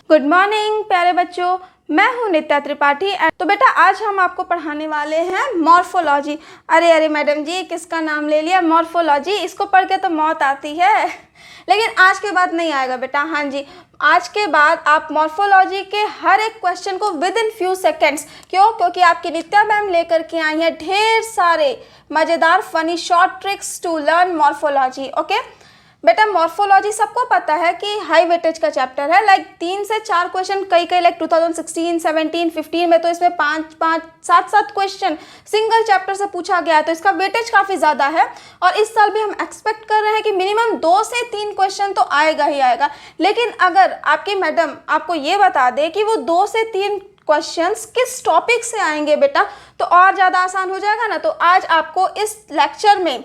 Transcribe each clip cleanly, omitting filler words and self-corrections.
Good morning प्यारे बच्चों, मैं हूँ नित्या त्रिपाठी। तो बेटा आज हम आपको पढ़ाने वाले हैं मॉर्फोलॉजी। अरे मैडम जी किसका नाम ले लिया, मॉर्फोलॉजी, इसको पढ़ के तो मौत आती है। लेकिन आज के बाद नहीं आएगा बेटा। हाँ जी, आज के बाद आप मॉर्फोलॉजी के हर एक क्वेश्चन को विद इन फ्यू सेकेंड्स, क्योंकि आपकी नित्या मैम लेकर के आई हैं ढेर सारे मज़ेदार funny short tricks to learn morphology. Okay बेटा, मॉर्फोलॉजी सबको पता है कि हाई वेटेज का चैप्टर है। लाइक 3 से 4 क्वेश्चन कई लाइक 2016, 17, 15 में तो इसमें 5 7 क्वेश्चन सिंगल चैप्टर से पूछा गया है, तो इसका वेटेज काफ़ी ज़्यादा है। और इस साल भी हम एक्सपेक्ट कर रहे हैं कि मिनिमम 2 से 3 क्वेश्चन तो आएगा ही आएगा। लेकिन अगर आपकी मैडम आपको ये बता दे कि वो 2 से 3 क्वेश्चंस किस टॉपिक से आएंगे बेटा, तो और ज़्यादा आसान हो जाएगा ना। तो आज आपको इस लेक्चर में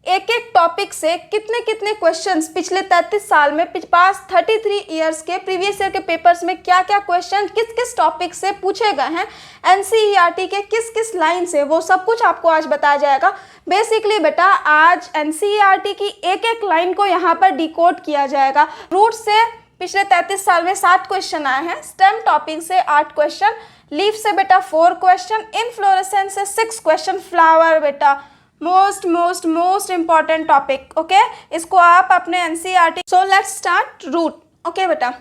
एक एक टॉपिक से कितने क्वेश्चंस पिछले 33 साल में पास 33 इयर्स के प्रीवियस ईयर के पेपर्स में क्या क्वेश्चन किस टॉपिक से पूछे गए हैं, एनसीईआरटी के किस लाइन से, वो सब कुछ आपको आज बताया जाएगा। बेसिकली बेटा आज एनसीईआरटी की एक लाइन को यहाँ पर डिकोड किया जाएगा। रूट से पिछले 33 साल में 7 क्वेश्चन आए हैं, स्टेम टॉपिक से 8 क्वेश्चन, लीफ से बेटा 4 क्वेश्चन, इनफ्लोरेसेंस से 6 क्वेश्चन, फ्लावर बेटा मोस्ट इम्पॉर्टेंट टॉपिक। ओके, इसको आप अपने NCERT. So let's start root. Okay बेटा,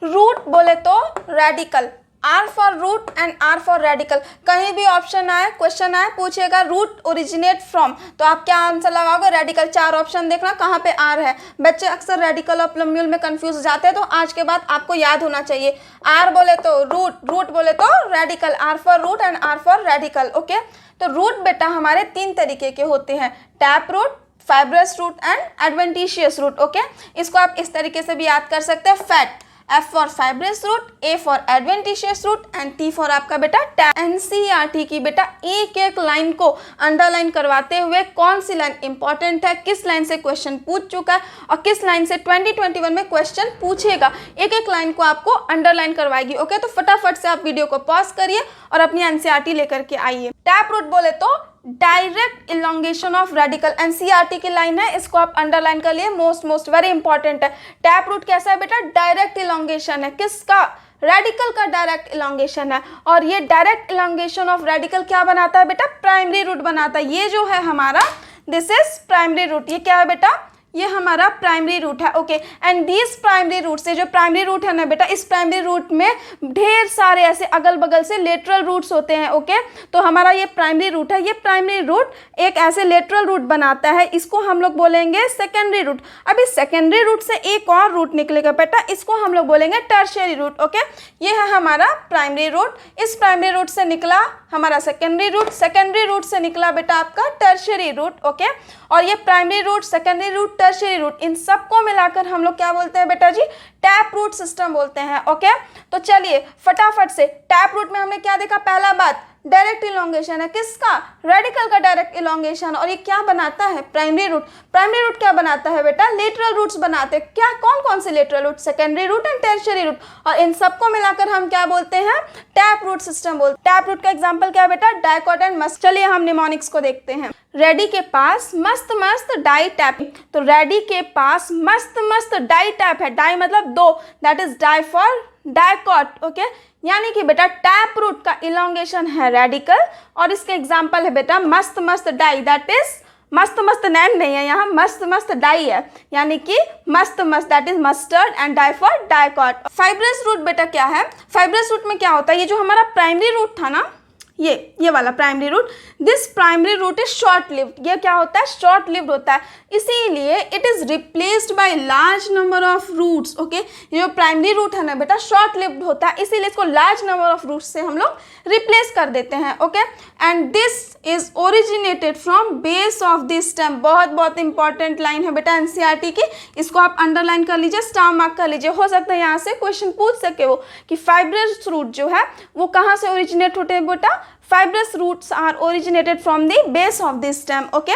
रूट बोले तो radical, R for root and R for radical. कहीं भी ऑप्शन आए, क्वेश्चन आए, पूछेगा रूट ओरिजिनेट फ्रॉम, तो आप क्या आंसर लगाओगे, रेडिकल। 4 ऑप्शन देखना कहाँ पे आर है। बच्चे अक्सर रेडिकल और प्लम्यूल में कंफ्यूज हो जाते हैं, तो आज के बाद आपको याद होना चाहिए। आर बोले तो रूट, रूट बोले तो radical, R for root and R for radical. Okay, तो रूट बेटा हमारे 3 तरीके के होते हैं, tap root, fibrous root and adventitious root. Okay, इसको आप इस तरीके से भी याद कर सकते हैं, fat, F for fibrous root, A for adventitious root and T for आपका बेटा टैप। एनसीईआरटी की बेटा एक लाइन को अंडरलाइन करवाते हुए कौन सी लाइन इंपॉर्टेंट है, किस लाइन से क्वेश्चन पूछ चुका है और किस लाइन से 2021 में क्वेश्चन पूछेगा, एक लाइन को आपको अंडरलाइन करवाएगी। ओके, तो फटाफट से आप वीडियो को पॉज करिए और अपनी एनसीईआरटी लेकर के आइए। टैप रूट बोले तो direct elongation of radical, NCERT की लाइन है, इसको आप अंडरलाइन कर लिए, मोस्ट वेरी इंपॉर्टेंट है। टैप रूट कैसा है बेटा, डायरेक्ट इलोंगेशन है, किसका, रेडिकल का डायरेक्ट इलोंगेशन है। और ये डायरेक्ट इलोंगेशन ऑफ रेडिकल क्या बनाता है बेटा, प्राइमरी रूट बनाता है। ये जो है हमारा, दिस इज प्राइमरी रूट। ये क्या है बेटा, ये हमारा प्राइमरी रूट है। Okay, and this primary root से, जो प्राइमरी रूट है ना बेटा, इस प्राइमरी रूट में ढेर सारे ऐसे अगल बगल से लेटरल रूट्स होते हैं। ओके, तो हमारा ये प्राइमरी रूट है, ये प्राइमरी रूट एक ऐसे लेटरल रूट बनाता है, इसको हम लोग बोलेंगे सेकेंडरी रूट। अब इस सेकेंडरी रूट से एक और रूट निकलेगा बेटा, इसको हम लोग बोलेंगे टर्शियरी रूट। ओके, ये है हमारा प्राइमरी रूट, इस प्राइमरी रूट से निकला हमारा सेकेंडरी रूट, सेकेंडरी रूट से निकला बेटा आपका टर्शियरी रूट। ओके, और ये primary root, secondary root, tertiary root, इन सबको मिलाकर हम लोग क्या बोलते हैं बेटा जी, टैप रूट सिस्टम बोलते हैं। ओके, तो चलिए फटाफट से, टैप रूट में हमने क्या देखा, पहला बात डायरेक्ट इलोंगेशन है, किसका, रेडिकल का डायरेक्ट इलोंगेशन। और ये क्या बनाता है, प्राइमरी रूट। प्राइमरी रूट क्या बनाता है बेटा, लेटरल रूट्स बनाते हैं। क्या, कौन से lateral root, secondary root and tertiary root, और इन सबको मिलाकर हम क्या बोलते हैं, टैप रूट सिस्टम बोलते हैं। टैप रूट का एग्जाम्पल क्या है बेटा, डाइकॉट एंड मस्ट। चलिए हम निमोनिक्स को देखते हैं। रेडी के पास मस्त डाई टैप, तो रेडी के पास मस्त डाई टैप है, डाई मतलब 2, that is di for dicot. Okay, यानी कि बेटा टैप रूट का इलोंगेशन है रेडिकल, और इसके एग्जाम्पल है बेटा मस्त डाई, दैट इज मस्त नैम नहीं है यहाँ, मस्त डाई है, यानी कि मस्त that is mustard and di for dicot. Fibrous root बेटा क्या है, फाइब्रस रूट में क्या होता है, ये जो हमारा प्राइमरी रूट था ना, ये वाला primary root, this primary root is short lived. ये क्या होता है, शॉर्ट लिव्ड होता है, इसीलिए it is replaced by large number of roots. Okay, ये जो प्राइमरी रूट है ना बेटा शॉर्ट लिव्ड होता है, इसीलिए इसको लार्ज नंबर ऑफ रूट्स से हम लोग रिप्लेस कर देते हैं। Okay, and this is originated from base of this stem. बहुत इंपॉर्टेंट लाइन है बेटा एनसीईआरटी की, इसको आप अंडरलाइन कर लीजिए, स्टार मार्क कर लीजिए। हो सकता है यहाँ से क्वेश्चन पूछ सके वो कि फाइब्रस रूट जो है वो कहाँ से ओरिजिनेट होते हैं बेटा, fibrous roots are originated from the base of the stem. Okay,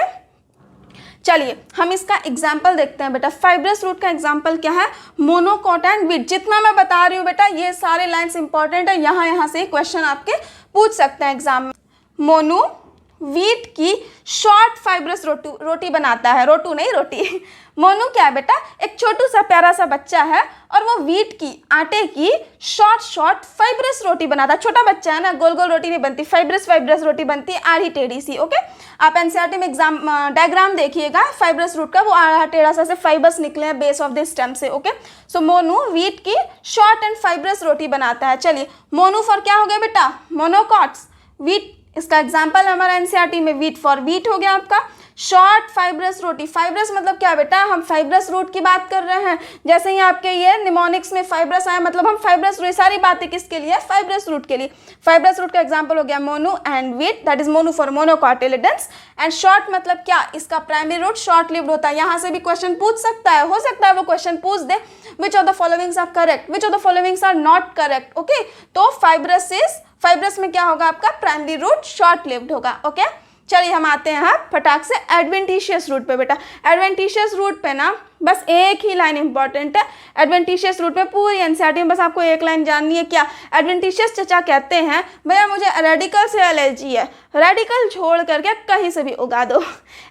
चलिए हम इसका एग्जाम्पल देखते हैं बेटा। फाइब्रस रूट का एग्जाम्पल क्या है, मोनोकॉट एंड वीट। जितना मैं बता रही हूँ बेटा ये सारे लाइन्स इंपॉर्टेंट है, यहाँ से क्वेश्चन आपके पूछ सकते हैं एग्जाम में। मोनो व्हीट की शॉर्ट फाइब्रस रोटी बनाता है। रोटू नहीं, रोटी। मोनू क्या है बेटा, एक छोटू सा प्यारा सा बच्चा है और वो व्हीट की, आटे की शॉर्ट फाइब्रस रोटी बनाता है। छोटा बच्चा है ना, गोल गोल रोटी नहीं बनती, फाइब्रस रोटी बनती है, आड़ी टेढ़ी सी। ओके, आप एनसीईआरटी में एग्जाम डायग्राम देखिएगा फाइब्रस रूट का, वो आड़ा टेढ़ा सा से फाइबर्स निकले हैं बेस ऑफ द स्टेम से। ओके, सो मोनू व्हीट की शॉर्ट एंड फाइब्रस रोटी बनाता है। चलिए, मोनू फॉर क्या हो गया बेटा, मोनोकॉट्स। व्हीट इसका एग्जाम्पल हमारा एनसीईआरटी में व्हीट फॉर व्हीट हो गया आपका। शॉर्ट फाइब्रस रोटी, फाइब्रस मतलब क्या बेटा, हम फाइब्रस रूट की बात कर रहे हैं। जैसे ही आपके ये निमोनिक्स में फाइब्रस आया, मतलब हम फाइब्रस रूट, सारी बातें किसके लिए, फाइब्रस रूट के लिए। फाइब्रस रूट का एग्जांपल हो गया Monu and wheat, that is Monu for monocotyledons. And short मतलब क्या, इसका प्राइमरी रूट शॉर्ट लिव्ड होता है। यहाँ से भी क्वेश्चन पूछ सकता है, हो सकता है वो क्वेश्चन पूछ दे, which of the followings are correct, which of the followings are not correct. Okay, तो फाइब्रस में क्या होगा आपका, प्राइमरी रूट शॉर्ट लिव्ड होगा। ओके, चलिए हम आते हैं फटाक से एडवेंटिशियस रूट पे। बेटा एडवेंटिशियस रूट पे ना बस एक ही लाइन इंपॉर्टेंट है। एडवेंटिशियस रूट में पूरी एनसीईआरटी में बस आपको एक लाइन जाननी है, क्या एडवेंटिशियस चचा कहते हैं, भैया मुझे रेडिकल से एलर्जी है, रेडिकल छोड़ करके कहीं से भी उगा दो।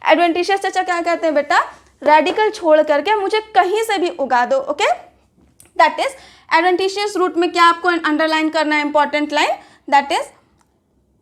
एडवेंटिशियस चचा क्या कहते हैं बेटा, रेडिकल छोड़ करके मुझे कहीं से भी उगा दो। Okay, that is adventitious root में क्या आपको अंडरलाइन करना है, important line, that is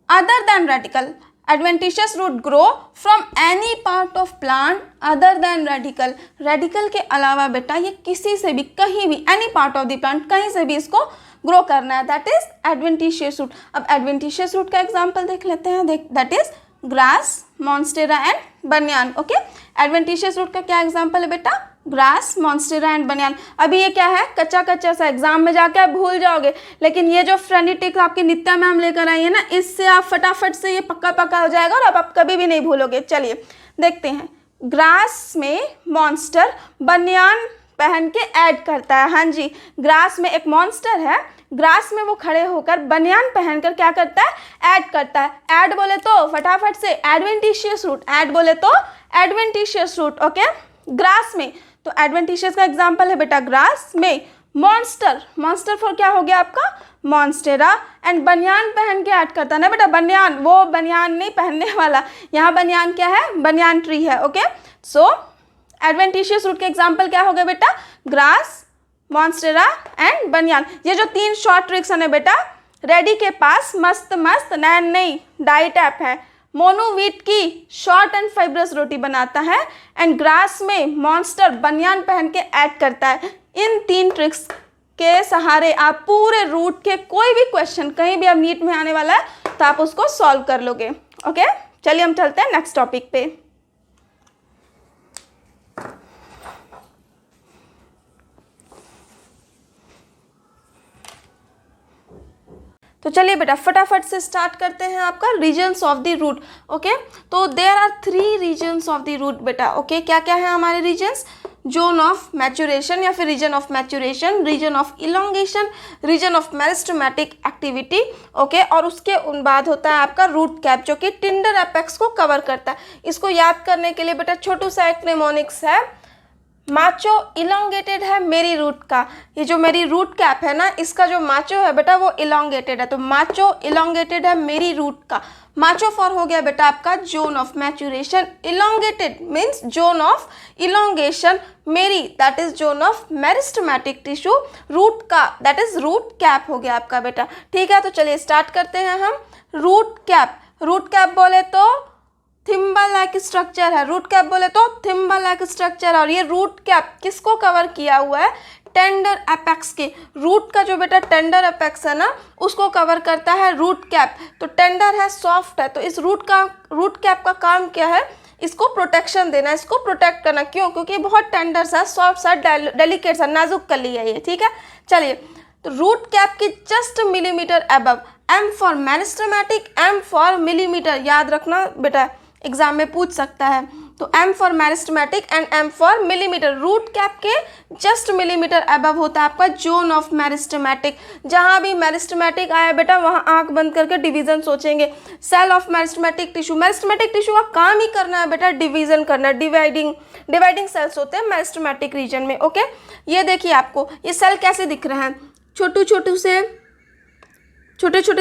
other than radical. Adventitious root grow from any part of plant other than radical. Radical के अलावा बेटा ये किसी से भी, कहीं भी, any part of the plant, कहीं से भी इसको ग्रो करना है, दैट इज एडवेंटिशियस रूट। अब एडवेंटिशियस रूट का एग्जांपल देख लेते हैं, that is grass, monstera and बनियान। ओके, एडवेंटिशियस रूट का क्या एग्जांपल है बेटा, ग्रास, मॉन्स्टेरा एंड बनियान। अभी ये क्या है, कच्चा सा, एग्जाम में जाके आप भूल जाओगे, लेकिन ये जो फ्रेंडिटिक्स आपकी नित्या मैम लेकर आई है ना, इससे आप फटाफट से ये पक्का हो जाएगा और अब आप कभी भी नहीं भूलोगे। चलिए देखते हैं, ग्रास में मॉन्स्टर बनियान पहन के ऐड करता है। हाँ जी, ग्रास में एक मॉन्स्टर है, ग्रास में वो खड़े होकर बनियान पहनकर क्या करता है, ऐड करता है। ऐड बोले तो फटाफट से एडवेंटिशियस रूट, ऐड बोले तो एडवेंटिशियस रूट। ओके, ग्रास में, तो एडवेंटिशियस का एग्जांपल है बेटा ग्रास में। मॉन्स्टर फॉर क्या हो गया आपका, मॉन्स्टेरा। एंड बनियान पहन के ऐड करता है ना बेटा, बनियान, वो बनियान नहीं पहनने वाला, यहाँ बनियान क्या है, बनियान ट्री है। ओके, सो एडवेंटिशियस रूट के एग्जांपल क्या हो गया बेटा, ग्रास, मॉन्स्टेरा एंड बनियान। ये जो 3 शॉर्ट ट्रिक्स है बेटा, रेडी के पास मस्त नैन नहीं, डाइट ऐप है। मोनू व्हीट की शॉर्ट एंड फाइब्रस रोटी बनाता है एंड ग्रास में मॉन्स्टर बनियान पहन के ऐड करता है। इन 3 ट्रिक्स के सहारे आप पूरे रूट के कोई भी क्वेश्चन कहीं भी अब नीट में आने वाला है तो आप उसको सॉल्व कर लोगे। ओके, चलिए हम चलते हैं नेक्स्ट टॉपिक पे। तो चलिए बेटा फटाफट से स्टार्ट करते हैं आपका regions of the root. Okay, तो there are 3 regions of the root बेटा। ओके, क्या क्या है हमारे रीजन्स, जोन ऑफ मैचुरेशन या फिर region of maturation, region of elongation, region of meristematic activity. Okay, और उसके बाद होता है आपका रूट कैप जो कि टिंडर एपेक्स को कवर करता है। इसको याद करने के लिए बेटा छोटू सा एक निमोनिक्स है, माचो इलोंगेटेड है मेरी रूट का। ये जो मेरी रूट कैप है ना, इसका जो माचो है बेटा वो इलोंगेटेड है, तो माचो इलोंगेटेड है मेरी रूट का। माचो फॉर हो गया बेटा आपका zone of maturation, elongated means zone of elongation, मेरी that is zone of meristematic tissue, root का दैट इज रूट कैप हो गया आपका बेटा। ठीक है, तो चलिए स्टार्ट करते हैं हम। रूट कैप बोले तो थिम्बल लाइक स्ट्रक्चर है, रूट कैप बोले तो थिम्बल लाइक स्ट्रक्चर। और ये रूट कैप किसको कवर किया हुआ है, टेंडर एपेक्स के। रूट का जो बेटा टेंडर एपेक्स है ना, उसको कवर करता है रूट कैप। तो टेंडर है, सॉफ्ट है, तो इस रूट कैप का काम क्या है, इसको प्रोटेक्शन देना, इसको प्रोटेक्ट करना। क्यों, क्योंकि बहुत टेंडर सा, सॉफ्ट सा, डेलिकेट सा, नाजुक कली है ये। ठीक है, चलिए, तो रूट कैप की just millimetre above, M for meristematic, M for millimetre, याद रखना बेटा एग्जाम में पूछ सकता है। तो M for meristematic and M for millimetre, root cap के जस्ट मिलीमीटर अबव होता है आपका जोन ऑफ मेरिस्टेमेटिक। जहाँ भी मेरिस्टेमेटिक आया बेटा वहाँ आंख बंद करके डिवीजन सोचेंगे। Cell of meristematic tissue, meristematic tissue का काम ही करना है बेटा डिवीजन करना, डिवाइडिंग सेल्स होते हैं मेरिस्टेमेटिक रीजन में। ओके, ये देखिए आपको ये सेल कैसे दिख रहे हैं, छोटे छोटे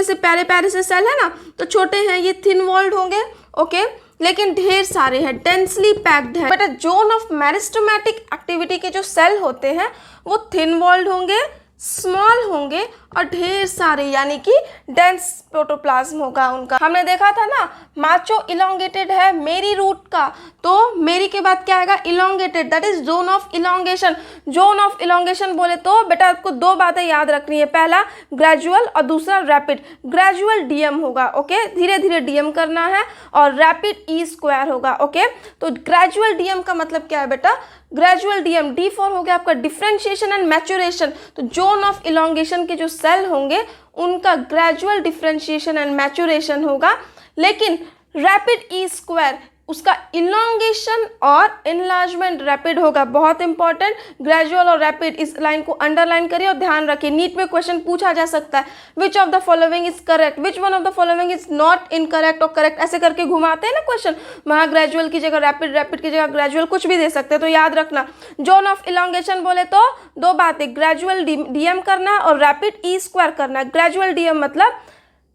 से प्यारे से सेल है ना, तो छोटे हैं ये थिन वॉल्ड होंगे ओके, लेकिन ढेर सारे हैं, डेंसली पैक्ड है। बेटा जोन ऑफ मेरिस्टेमेटिक एक्टिविटी के जो सेल होते हैं वो थिन वॉल्ड होंगे, स्मॉल होंगे और ढेर सारे यानी कि डेंस प्रोटोप्लाज्म होगा उनका। हमने देखा था ना माचो इलोंगेटेड है मेरी रूट का, तो मेरी के बाद क्या आएगा elongated, that is zone of elongation. Zone of elongation बोले तो बेटा आपको दो बातें याद रखनी है, पहला ग्रेजुअल और दूसरा रैपिड। ग्रेजुअल डीएम होगा, ओके, धीरे धीरे डीएम करना है, और रैपिड ई स्क्वायर होगा, ओके। तो ग्रेजुअल डीएम का मतलब क्या है बेटा, ग्रेजुअल डीएम, डी फॉर हो गया आपका डिफरेंशिएशन एंड मैच्योरेशन। तो जोन ऑफ इलोंगेशन के जो सेल होंगे उनका ग्रेजुअल डिफरेंशिएशन एंड मैच्योरेशन होगा, लेकिन रैपिड ई स्क्वायर उसका इलोंगेशन और इनलार्जमेंट रैपिड होगा। बहुत इंपॉर्टेंट, ग्रेजुअल और रैपिड, इस लाइन को अंडरलाइन करिए और ध्यान रखिए, नीट में क्वेश्चन पूछा जा सकता है विच of the following is correct, which one of the following is not incorrect और करेक्ट, ऐसे करके घुमाते हैं ना क्वेश्चन, वहाँ ग्रेजुअल की जगह रैपिड, रैपिड की जगह ग्रेजुअल, कुछ भी दे सकते हैं। तो याद रखना जोन ऑफ इलोंगेशन बोले तो दो बातें, ग्रेजुअल डीएम करना है और रैपिड ई स्क्वायर करना है। ग्रेजुअल डीएम मतलब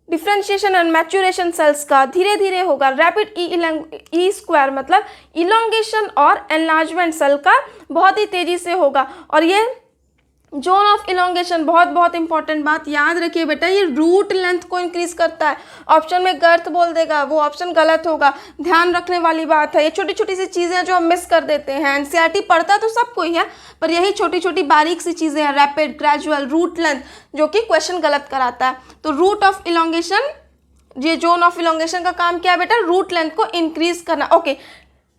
डिफ्रेंशिएशन एंड मैच्योरेशन सेल्स का धीरे धीरे होगा, रैपिड ई स्क्वायर मतलब इलोंगेशन और एनलार्जमेंट सेल का बहुत ही तेजी से होगा। और ये जोन ऑफ इलोंगेशन बहुत बहुत इंपॉर्टेंट बात याद रखिए बेटा, ये रूट लेंथ को इंक्रीज करता है। ऑप्शन में गर्थ बोल देगा, वो ऑप्शन गलत होगा, ध्यान रखने वाली बात है। ये छोटी छोटी सी चीज़ें जो हम मिस कर देते हैं, एनसीईआरटी पढ़ता तो सबको ही है, पर यही छोटी छोटी बारीक सी चीज़ें हैं, रैपिड, ग्रेजुअल, रूट लेंथ, जो कि क्वेश्चन गलत कराता है। तो रूट ऑफ इलोंगेशन, ये जोन ऑफ इलोंगेशन का काम क्या है बेटा, रूट लेंथ को इंक्रीज करना, okay.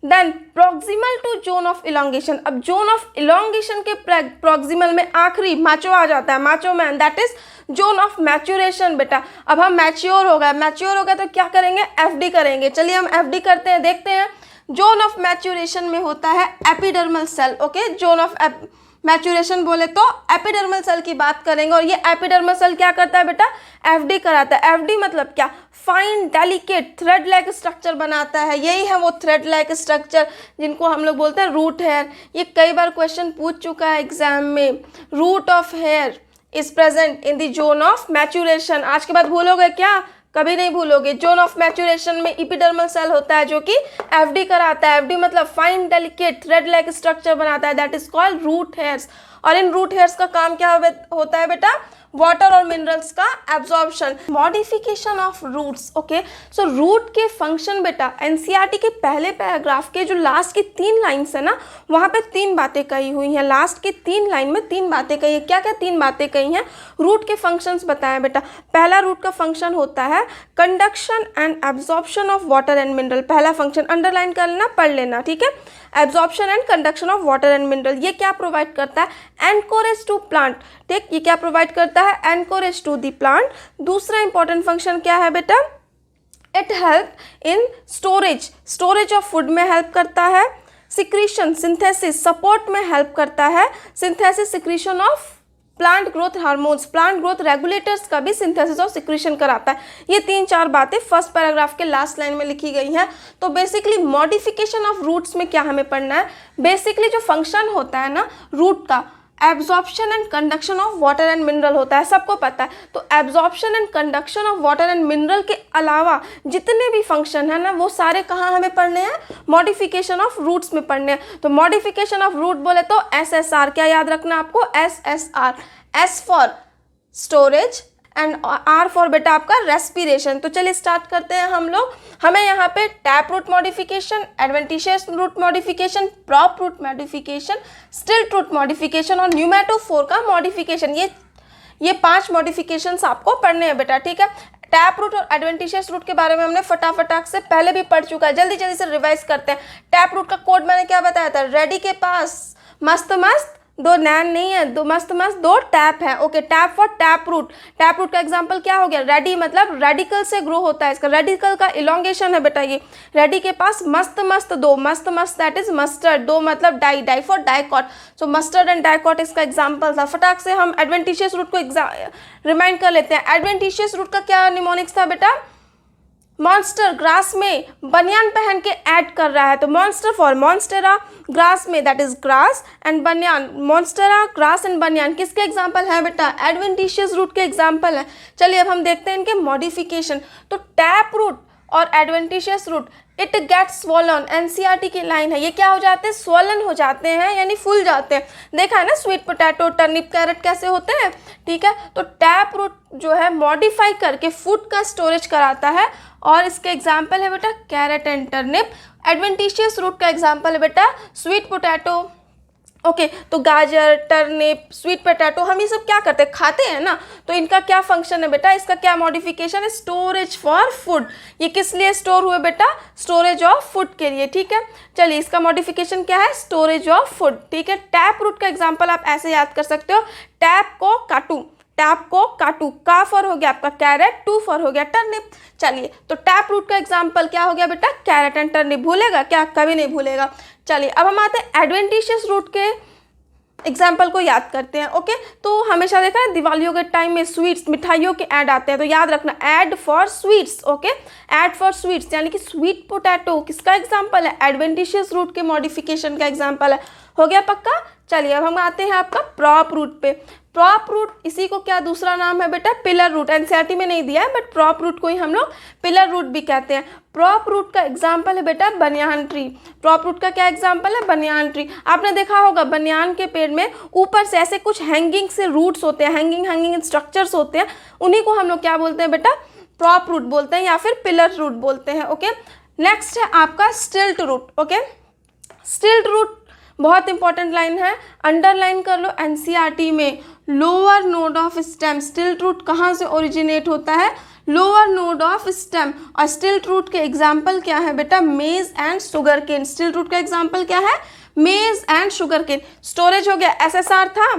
Then proximal to zone of elongation, अब जोन ऑफ इलोंगेशन के प्रॉक्सिमल में आखिरी माचो आ जाता है, macho man, that is zone of maturation. बेटा अब हम मैच्योर हो गए तो क्या करेंगे, एफडी करेंगे। चलिए हम एफडी करते हैं, देखते हैं। जोन ऑफ मैच्योरेशन में होता है epidermal cell, okay. Zone of maturation बोले तो एपिडर्मल सेल की बात करेंगे, और ये एपिडर्मल सेल क्या करता है बेटा, एफडी कराता है। एफडी मतलब क्या, fine delicate thread like structure बनाता है, यही है वो थ्रेड लाइक स्ट्रक्चर जिनको हम लोग बोलते हैं रूट हेयर। ये कई बार क्वेश्चन पूछ चुका है एग्जाम में, root of hair is present in the zone of maturation. आज के बाद भूलोगे क्या, कभी नहीं भूलोगे। जोन ऑफ मैच्योरेशन में एपिडर्मल सेल होता है जो कि एफडी कराता है। एफडी मतलब fine delicate thread like structure बनाता है, that is called root hairs. और इन रूट हेयर्स का काम क्या होता है बेटा, वाटर और मिनरल्स का absorption. Modification of roots, okay. So root के फंक्शन बेटा एनसीईआरटी के पहले पैराग्राफ के जो लास्ट की 3 लाइन्स है ना, वहाँ पे 3 बातें कही हुई हैं। लास्ट की 3 लाइन में 3 बातें कही है। क्या क्या 3 बातें कही हैं, रूट के फंक्शंस बताएं बेटा। पहला रूट का फंक्शन होता है conduction and absorption of water and mineral. पहला फंक्शन अंडरलाइन कर लेना, पढ़ लेना, ठीक है। Absorption and conduction of water and mineral, ये क्या प्रोवाइड करता है, एनकोरेज टू प्लांट, ठीक। ये क्या प्रोवाइड करता है, एनकोरेज टू द प्लांट। दूसरा इंपॉर्टेंट फंक्शन क्या है बेटा, it help in storage of food में हेल्प करता है। सिक्रीशन, सिंथेसिस, सपोर्ट में हेल्प करता है। Synthesis, secretion of plant growth hormones, plant growth regulators का भी सिंथेसिस और सिक्रीशन कराता है। ये 3-4 बातें फर्स्ट पैराग्राफ के लास्ट लाइन में लिखी गई हैं। तो बेसिकली मॉडिफिकेशन ऑफ रूट्स में क्या हमें पढ़ना है, बेसिकली जो फंक्शन होता है ना रूट का, absorption and conduction of water and mineral होता है, सबको पता है। तो absorption and conduction of water and mineral के अलावा जितने भी फंक्शन है ना, वो सारे कहाँ हमें पढ़ने हैं, मॉडिफिकेशन ऑफ रूट्स में पढ़ने हैं। तो मॉडिफिकेशन ऑफ रूट बोले तो SSR, क्या याद रखना आपको, SSR, S for storage and R for बेटा आपका रेस्पिरेशन। तो चलिए स्टार्ट करते हैं हम लोग। हमें यहाँ पे tap root modification, adventitious root modification, prop root modification, stilt root modification और न्यूमेटोफोर का मॉडिफिकेशन, ये 5 मॉडिफिकेशंस आपको पढ़ने हैं बेटा, ठीक है। टैप रूट और एडवेंटिशियस रूट के बारे में हमने फटाफट से पहले भी पढ़ चुका है, जल्दी जल्दी से रिवाइज करते हैं। टैप रूट का कोड मैंने क्या बताया था, रेडी के पास मस्त मस्त 2 नैन नहीं है, 2 मस्त मस्त 2 टैप है, okay. Tap for tap root, tap root का एग्जांपल क्या हो गया, रेडी मतलब रेडिकल से ग्रो होता है, इसका रेडिकल का इलोंगेशन है बेटा ये। रेडी के पास मस्त मस्त 2, मस्त मस्त दैट इज मस्टर्ड, 2 मतलब di, di for dicot, so mustard and dicot इसका एग्जांपल था। फटाक से हम एडवेंटिशियस रूट को रिमाइंड कर लेते हैं। एडवेंटिशियस रूट का क्या निमोनिक्स था बेटा, मॉन्स्टर, ग्रास में बनियान पहन के ऐड कर रहा है, तो मॉन्स्टर फॉर मॉन्स्टेरा, ग्रास में दैट इज ग्रास एंड बनियान, मॉन्स्टेरा, ग्रास एंड बनियान किसके एग्जाम्पल है बेटा, एडवेंटिशियस रूट के एग्जाम्पल है। चलिए अब हम देखते हैं इनके मॉडिफिकेशन। तो टैप रूट और adventitious root it gets swollen, NCERT की लाइन है, ये क्या हो जाते हैं, स्वॉलन हो जाते हैं यानी फूल जाते हैं। देखा है ना स्वीट पोटैटो, टर्निप, कैरेट कैसे होते हैं, ठीक है। तो टैप रूट जो है मॉडिफाई करके फूड का स्टोरेज कराता है और इसके एग्जाम्पल है बेटा carrot and turnip. Adventitious root का एग्जाम्पल है बेटा स्वीट पोटैटो, ओके। तो गाजर, टर्निप, स्वीट पोटैटो हम ये सब क्या करते हैं, खाते हैं ना। तो इनका क्या फंक्शन है बेटा, इसका क्या मॉडिफिकेशन है, स्टोरेज फॉर फूड। ये किस लिए स्टोर हुए बेटा, स्टोरेज ऑफ फूड के लिए, ठीक है। चलिए इसका मॉडिफिकेशन क्या है, स्टोरेज ऑफ फूड, ठीक है। टैप रूट का एग्जाम्पल आप ऐसे याद कर सकते हो, टैप को काटू, टैप को काटू, का फॉर हो गया आपका कैरेट, टू फॉर हो गया टर्निप। चलिए तो टैप रूट का एग्जाम्पल क्या हो गया बेटा, कैरेट एंड टर्निप। भूलेगा क्या, कभी नहीं भूलेगा। चलिए अब हम आते हैं एडवेंटिशियस रूट के एग्जाम्पल को याद करते हैं, ओके। तो हमेशा देखा है दिवालियों के टाइम में स्वीट्स, मिठाइयों के ऐड आते हैं, तो याद रखना add for sweets, okay. Add for sweets यानी कि स्वीट पोटैटो किसका एग्जाम्पल है, एडवेंटिशियस रूट के मॉडिफिकेशन का एग्जाम्पल है। हो गया पक्का। चलिए अब हम आते हैं आपका प्रॉप रूट पे। प्रॉप रूट, इसी को क्या दूसरा नाम है बेटा, पिलर रूट। एनसीईआरटी में नहीं दिया है बट प्रॉप रूट को ही हम लोग पिलर रूट भी कहते हैं। प्रॉप रूट का एग्जाम्पल है बेटा बनियान ट्री। प्रॉप रूट का क्या एग्जाम्पल है, बनियान ट्री। आपने देखा होगा बनियान के पेड़ में ऊपर से ऐसे कुछ हैंगिंग से रूट्स होते हैं, हैंगिंग स्ट्रक्चर्स होते हैं, उन्हीं को हम लोग क्या बोलते हैं बेटा, प्रॉप रूट बोलते हैं या फिर पिलर रूट बोलते हैं, ओके। नेक्स्ट है आपका stilt root, okay. Stilt root बहुत इंपॉर्टेंट लाइन है, अंडरलाइन कर लो एनसीईआरटी में। Lower node of stem, stilt root कहाँ से ओरिजिनेट होता है, लोअर नोड ऑफ स्टेम। और स्टिल्ट रूट के एग्जाम्पल क्या है बेटा, मेज एंड शुगर केन। स्टिल्ट रूट का एग्जाम्पल क्या है, maize and sugar cane. Storage हो गया, एसएसआर था,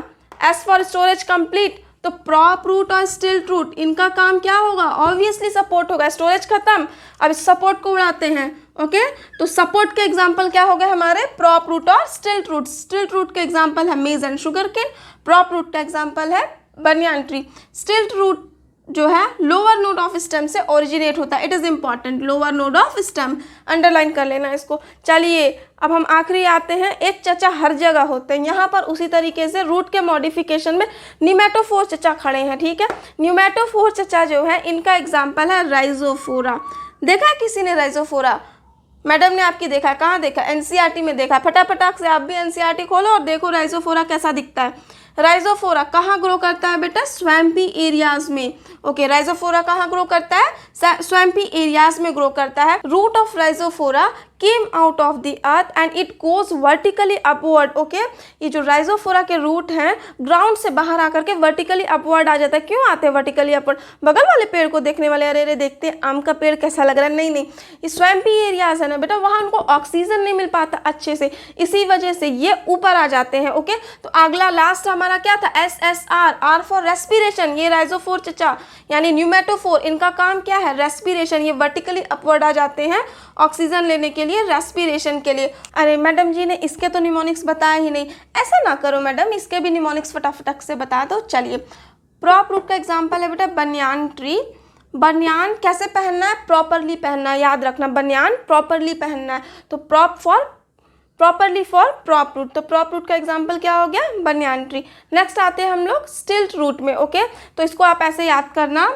एस फॉर स्टोरेज कंप्लीट। तो प्रॉप रूट और स्टिल्ट रूट इनका काम क्या होगा, ऑब्वियसली सपोर्ट होगा। स्टोरेज खत्म, अब सपोर्ट को उड़ाते हैं, ओके। तो सपोर्ट के एग्जाम्पल क्या हो गए हमारे, प्रॉप रूट और स्टिल्ट रूट। स्टिल्ट रूट के एग्जाम्पल है maize and sugarcane, prop root का एग्जाम्पल है बनियान ट्री। स्टिल्ट रूट जो है लोअर नोड ऑफ स्टेम से ओरिजिनेट होता है, it is important, lower node of stem, underline कर लेना इसको। चलिए अब हम आखिरी आते हैं, एक चचा हर जगह होते हैं। यहाँ पर उसी तरीके से रूट के मॉडिफिकेशन में निमेटोफोर चचा खड़े हैं, ठीक है। निमेटोफोर चचा जो है इनका एग्जाम्पल है राइजोफोरा। देखा है किसी ने राइजोफोरा, मैडम ने आपकी देखा है, कहाँ देखा, एनसीईआरटी में देखा। फटाफटाक से आप भी एनसीईआरटी खोलो और देखो राइजोफोरा कैसा दिखता है। राइजोफोरा कहाँ ग्रो करता है बेटा, स्वैम्पी एरियाज में, ओके। राइजोफोरा कहाँ ग्रो करता है, स्वैम्पी एरियाज में ग्रो करता है। Root of Rhizophora came out of the earth and it goes vertically upward, okay. ये जो राइजोफोरा के रूट हैं ग्राउंड से बाहर आकर के वर्टिकली अपवर्ड आ जाता है। क्यों आते हैं वर्टिकली अपवर्ड, बगल वाले पेड़ को देखने वाले अरे अरे देखते हैं आम का पेड़ कैसा लग रहा है, नहीं नहीं, ये स्वैम्पी एरियाज है ना बेटा, वहाँ उनको ऑक्सीजन नहीं मिल पाता अच्छे से, इसी वजह से ये ऊपर आ जाते हैं, ओके। तो अगला लास्ट हमारा क्या था, SSR, आर फॉर रेस्पिरेशन। ये राइजोफोर चचा यानी न्यूमेटोफोर, इनका काम क्या है, रेस्पिरेशन। ये वर्टिकली अपवर्ड आ जाते हैं ऑक्सीजन लेने के लिए, रेस्पिरेशन के लिए। अरे मैडम जी ने इसके तो निमोनिक्स बताया ही नहीं, ऐसा ना करो मैडम, इसके भी निमोनिक्स फटाफट से बता दो। चलिए प्रॉप रूट का एग्जाम्पल है बेटा बनियान ट्री। बनियान कैसे पहनना है, प्रॉपरली पहनना है, याद रखना, बनियान प्रॉपरली पहनना है। तो prop for properly for prop root, तो प्रॉप रूट का एग्जाम्पल क्या हो गया, बनियान ट्री। नेक्स्ट आते हैं हम लोग स्टिल्ट रूट में, ओके। तो इसको आप ऐसे याद करना,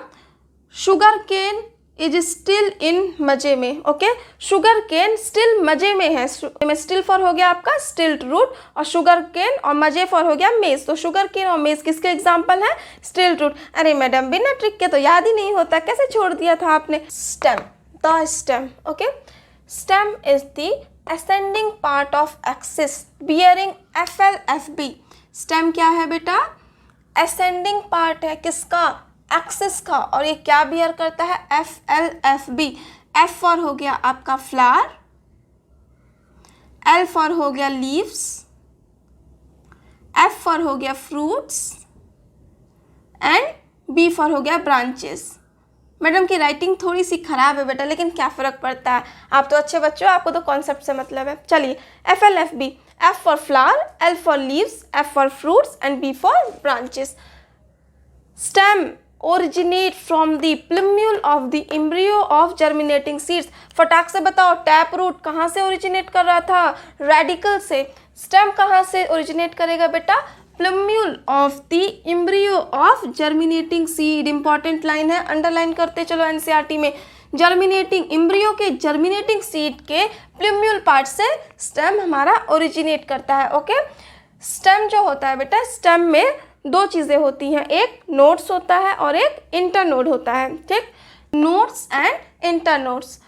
sugarcane is still in मजे में, ओके। शुगर केन स्टिल मजे में है, स्टिल फॉर हो गया आपका स्टिल्ट रूट, और शुगर केन और मजे फॉर हो गया मेज। तो शुगर केन और मेज किसके एग्जाम्पल है, स्टिल्ट रूट। अरे मैडम बिना ट्रिक के तो याद ही नहीं होता, कैसे छोड़ दिया था आपने। Stem, the stem, okay. Stem is the ascending part of axis bearing FLFB। Stem क्या है बेटा, ascending part है किसका, एक्सिस का, और ये क्या बियर करता है, FLFB। F फॉर हो गया आपका फ्लावर, L फॉर हो गया लीव्स, F फॉर हो गया फ्रूट्स एंड B फॉर हो गया ब्रांचेस। मैडम की राइटिंग थोड़ी सी खराब है बेटा, लेकिन क्या फ़र्क पड़ता है, आप तो अच्छे बच्चे हो, आपको तो कॉन्सेप्ट से मतलब है। चलिए FLFB, F for flower, L for leaves, F for fruits and B for branches. Stem originate from the plumule of the embryo of germinating seeds. फटाक से बताओ, टैप रूट कहाँ से ओरिजिनेट कर रहा था, रेडिकल से। स्टेम कहाँ से ओरिजिनेट करेगा बेटा, plumule of the embryo of germinating seed. Important line है, अंडरलाइन करते चलो एनसीईआरटी में। जर्मिनेटिंग एम्ब्रियो के जर्मिनेटिंग सीड के प्लूम्यूल पार्ट से स्टेम हमारा ओरिजिनेट करता है। ओके, स्टेम जो होता है बेटा, स्टेम में दो चीज़ें होती हैं, एक नोड्स होता है और एक इंटरनोड होता है। ठीक, नोड्स एंड इंटरनोड्स।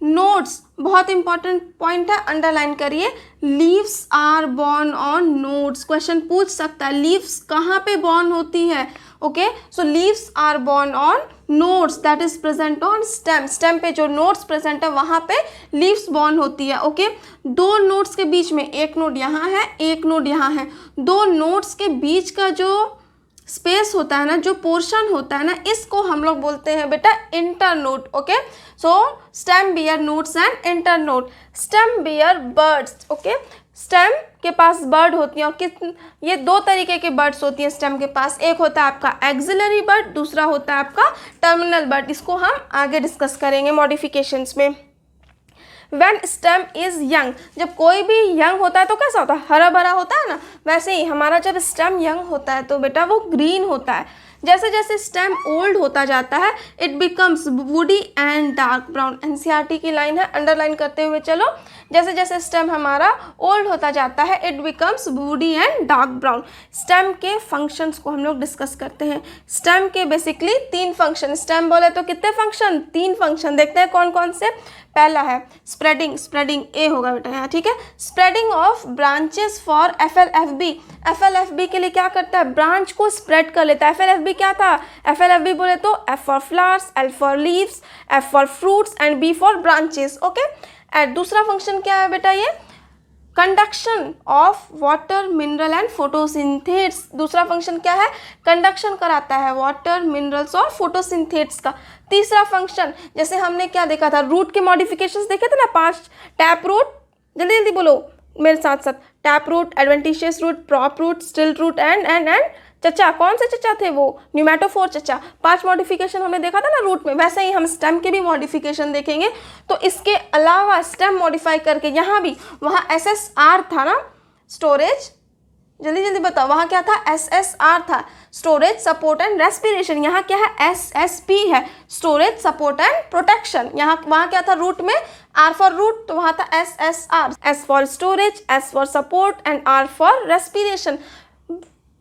नोड्स बहुत इंपॉर्टेंट पॉइंट है, अंडरलाइन करिए। Leaves are born on nodes, question पूछ सकता है लीव्स कहाँ पे बॉर्न होती है। Okay, so leaves are born on nodes that is present on stem. Stem पे जो नोड्स प्रेजेंट है वहाँ पे लीव्स बॉर्न होती है। ओके, दो नोड्स के बीच में एक नोड यहाँ है, एक नोड यहाँ है, दो नोड्स के बीच का जो स्पेस होता है ना, जो पोर्शन होता है ना, इसको हम लोग बोलते हैं बेटा internode. Okay, so stem bear nodes and internode. Stem bear buds. Okay, stem के पास बर्ड होती हैं, और ये दो तरीके के बर्ड्स होती हैं स्टेम के पास। एक होता है आपका एक्सिलरी बर्ड, दूसरा होता है आपका टर्मिनल बर्ड। इसको हम आगे डिस्कस करेंगे मॉडिफिकेशंस में। When stem is young, जब कोई भी यंग होता है तो कैसा होता है, हरा भरा होता है ना, वैसे ही हमारा जब स्टेम यंग होता है तो बेटा वो ग्रीन होता है। जैसे जैसे स्टेम ओल्ड होता जाता है it becomes woody and dark brown. NCERT की लाइन है, अंडरलाइन करते हुए चलो। जैसे जैसे स्टेम हमारा ओल्ड होता जाता है it becomes woody and dark brown. Stem के फंक्शंस को हम लोग डिस्कस करते हैं। स्टेम के बेसिकली 3 फंक्शन, स्टेम बोले तो कितने फंक्शन, 3 फंक्शन। देखते हैं कौन कौन से। पहला है स्प्रेडिंग, स्प्रेडिंग ए होगा बेटा यहाँ। ठीक है, spreading of branches for FLFB। FLFB के लिए क्या करता है, ब्रांच को स्प्रेड कर लेता है। FLFB क्या था, FLFB बोले तो F for flowers, L for leaves, F for fruits and B for branches. Okay, and दूसरा फंक्शन क्या है बेटा, ये conduction of water mineral and photosynthates. दूसरा फंक्शन क्या है, कंडक्शन कराता है वाटर मिनरल्स और फोटोसिंथेट्स का। तीसरा फंक्शन, जैसे हमने क्या देखा था, रूट के मॉडिफिकेशंस देखे थे ना 5, टैप रूट, जल्दी जल्दी बोलो मेरे साथ साथ, tap root, adventitious root, prop root, stilt root and चचा। कौन से चचा थे वो, न्यूमेटोफोर चचा। 5 मॉडिफिकेशन हमने देखा था ना रूट में, वैसे ही हम स्टेम के भी मॉडिफिकेशन देखेंगे। तो इसके अलावा स्टेम मॉडिफाई करके यहाँ भी, वहाँ SSR था ना, स्टोरेज, जल्दी जल्दी बताओ, वहाँ क्या था, SSR था, स्टोरेज सपोर्ट एंड रेस्पिरेशन। यहाँ क्या है, SSP है, स्टोरेज सपोर्ट एंड प्रोटेक्शन। यहाँ वहाँ क्या था रूट में, R फॉर रूट, तो वहाँ था SSR, S for storage, S for support and R for respiration.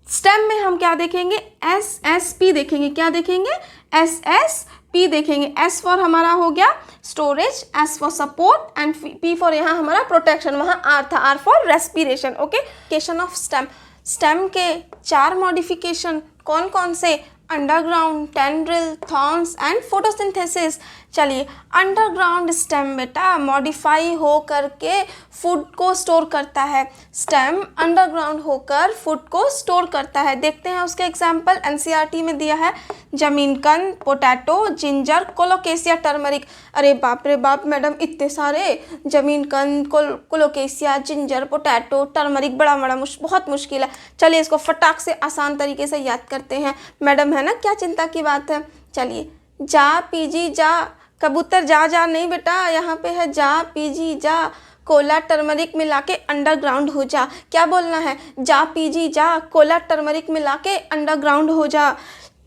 Stem में हम क्या देखेंगे, SSP देखेंगे। क्या देखेंगे, SSP देखेंगे। S फॉर हमारा हो गया storage, S for support and P for यहाँ हमारा प्रोटेक्शन, वहाँ R था, R for respiration. Okay, modification of stem. Stem के 4 मॉडिफिकेशन कौन कौन से, underground, tendril, thorns and photosynthesis. चलिए, अंडरग्राउंड स्टेम बेटा मॉडिफाई हो करके फूड को स्टोर करता है। स्टेम अंडरग्राउंड होकर फूड को स्टोर करता है। देखते हैं उसके एग्जाम्पल, एनसीईआरटी में दिया है, जमीन कंद, पोटैटो, जिंजर, कोलोकेसिया, टर्मरिक। अरे बाप रे बाप मैडम, इतने सारे, जमीन कंद, कोलोकेसिया, जिंजर, पोटैटो, टर्मरिक, बड़ा बहुत मुश्किल है। चलिए इसको फटाक से आसान तरीके से याद करते हैं। मैडम है ना, क्या चिंता की बात है। चलिए, जा पीजी जा, कबूतर जा जा नहीं बेटा, यहाँ पे है जा पीजी जा, कोला टर्मरिक मिला के अंडरग्राउंड हो जा। क्या बोलना है, जा पीजी जा, कोला टर्मरिक मिला के अंडरग्राउंड हो जा।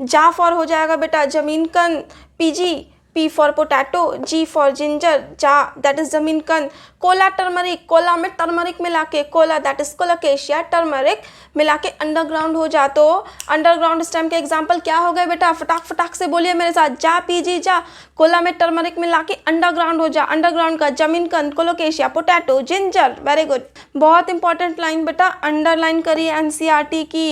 जा फॉर हो जाएगा बेटा जमीन कंद, PG, P for potato, G for ginger, जा दैट इज जमीन कंद। कोला टर्मरिक, कोला में टर्मरिक मिला के, Cola that is colocasia, turmeric मिला के अंडरग्राउंड हो जा। तो अंडरग्राउंड स्टेम के एग्जाम्पल क्या हो गए बेटा, फटाक से बोलिए मेरे साथ, जा पीजी जा, कोला में टर्मरिक मिला के अंडरग्राउंड हो जा। अंडरग्राउंड का जमीन कंद, colocasia, potato, ginger. Very good, बहुत इंपॉर्टेंट लाइन बेटा, अंडरलाइन करिए एनसीईआरटी की।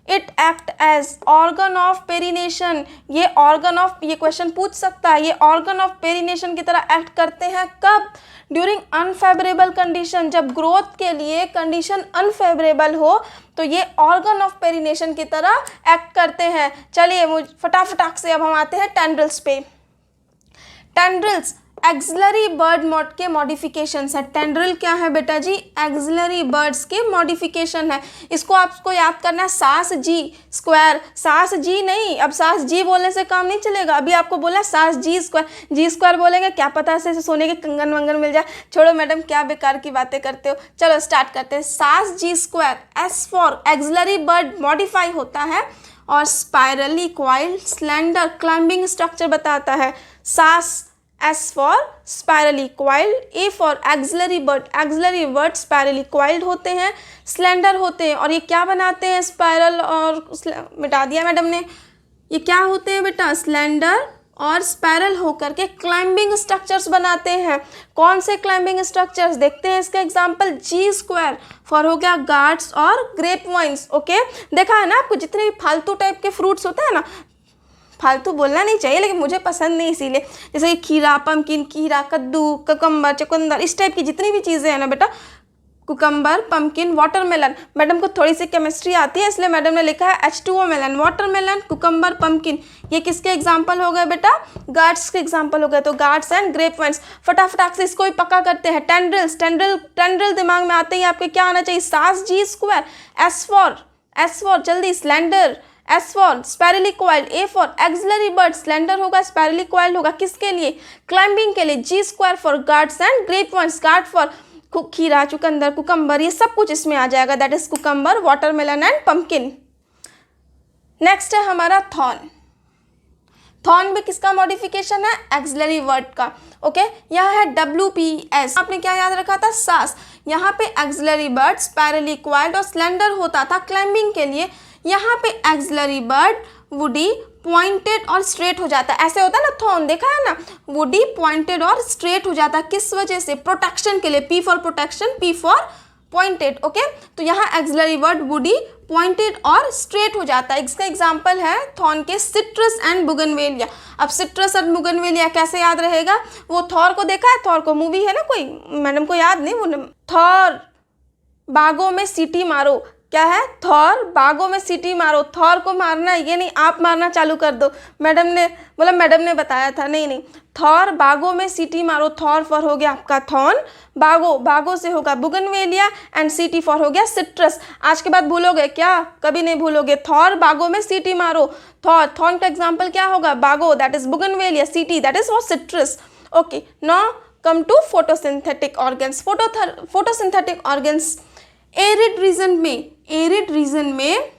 It act as organ of perennation. ये ऑर्गन ऑफ, ये क्वेश्चन पूछ सकता है, ये ऑर्गन ऑफ पेरिनेशन की तरह एक्ट करते हैं कब, ड्यूरिंग अनफेवरेबल कंडीशन, जब ग्रोथ के लिए कंडीशन अनफेवरेबल हो तो ये ऑर्गन ऑफ पेरिनेशन की तरह एक्ट करते हैं। चलिए फटाक से अब हम आते हैं टेंड्रिल्स पे। टेंड्रिल्स एक्सिलरी बर्ड मोड के मॉडिफिकेशन है। टेंड्रिल क्या है बेटा जी, एक्सिलरी बर्ड्स के मॉडिफिकेशन है। इसको आपको याद करना है, सास जी स्क्वायर, सास जी नहीं, अब सास जी बोलने से काम नहीं चलेगा। अभी आपको बोला सास जी स्क्वायर, जी स्क्वायर बोलेंगे, क्या पता से सोने के कंगन वंगन मिल जाए। छोड़ो मैडम, क्या बेकार की बातें करते हो। चलो स्टार्ट करते हैं। सास जी square, S for axillary bud modify होता है और spirally coiled slender climbing structure बताता है। सास S for spirally coiled, A for axillary bud, axillary bud spirally coiled होते हैं, slender होते हैं, और ये क्या बनाते हैं स्पायरल और मिटा दिया मैडम ने, ये क्या होते हैं बेटा स्लेंडर और स्पायरल होकर के क्लाइंबिंग स्ट्रक्चर्स बनाते हैं। कौन से क्लाइंबिंग स्ट्रक्चर्स देखते हैं, इसका एग्जांपल जी स्क्वायर फॉर हो गया गार्ड्स और ग्रेप वाइन्स। ओके, देखा है ना आपको जितने भी फालतू टाइप के फ्रूट्स होते हैं ना, फालतू बोलना नहीं चाहिए लेकिन मुझे पसंद नहीं इसीलिए, जैसे कि खीरा, पम्पकिन, खीरा, कद्दू, ककम्बर, चुकंदर, इस टाइप की जितनी भी चीज़ें हैं ना बेटा, कुकम्बर, पम्पकिन, वाटरमेलन। मैडम को थोड़ी सी केमिस्ट्री आती है इसलिए मैडम ने लिखा है H2O melon, watermelon, cucumber, pumpkin, ये किसके एग्जाम्पल हो गए बेटा, गार्ड्स के एग्जाम्पल हो गए। तो गार्ड्स एंड ग्रेप वाइन्स। फटाफट से इसको भी पक्का करते हैं। टेंड्रिल्स, टेंड्रिल दिमाग में आते ही आपके क्या आना चाहिए, SAS ji square, S for जल्दी slender, S for spirally coiled, A for axillary bud, slender होगा, स्पायरली कॉइल्ड होगा, किसके लिए, क्लाइंबिंग के लिए। G square for gourds and grapevines, gourd for खीरा, चुकंदर, कुकम्बर, ये सब कुछ इसमें आ जाएगा, that is cucumber, watermelon and pumpkin. Next है हमारा थॉर्न। थॉर्न भी किसका मॉडिफिकेशन है, एक्सिलरी वर्ड का। ओके, यहाँ है WPS, आपने क्या याद रखा था, सास। यहाँ पे एक्सिलरी बर्ड स्पायरली कॉइल्ड और स्लेंडर होता था क्लाइंबिंग के लिए, यहाँ पे एक्सिलरी बर्ड वुडी पॉइंटेड और स्ट्रेट हो जाता है, ऐसे होता है ना थॉर्न, देखा है ना, वुडी पॉइंटेड और स्ट्रेट हो जाता है, किस वजह से, प्रोटेक्शन के लिए, P for protection, P for pointed. Okay, तो यहाँ एक्सिलरी वर्ड वुडी पॉइंटेड और स्ट्रेट हो जाता है। इसका एग्जांपल है थॉर्न के सिट्रस एंड बुगनवेलिया। अब सिट्रस और बुगनवेलिया कैसे याद रहेगा, वो थॉर को देखा है, थॉर को मूवी है ना कोई, मैडम को याद नहीं, वो थॉर बागों में सीटी मारो, क्या है, थॉर बागों में सीटी मारो, थॉर को मारना ये नहीं आप मारना चालू कर दो, मैडम ने बोला, मैडम ने बताया था, नहीं, थॉर बागों में सीटी मारो, थॉर फॉर हो गया आपका थॉर्न, बागों से होगा बुगनवेलिया, एंड सीटी फॉर हो गया सिट्रस। आज के बाद भूलोगे क्या, कभी नहीं भूलोगे, थॉर बागों में सीटी मारो, थॉर्न का एग्जाम्पल क्या होगा, बागो, that is bougainvillea, CT that is for citrus. Okay, now come to photosynthetic organs. Photosynthetic organs arid region में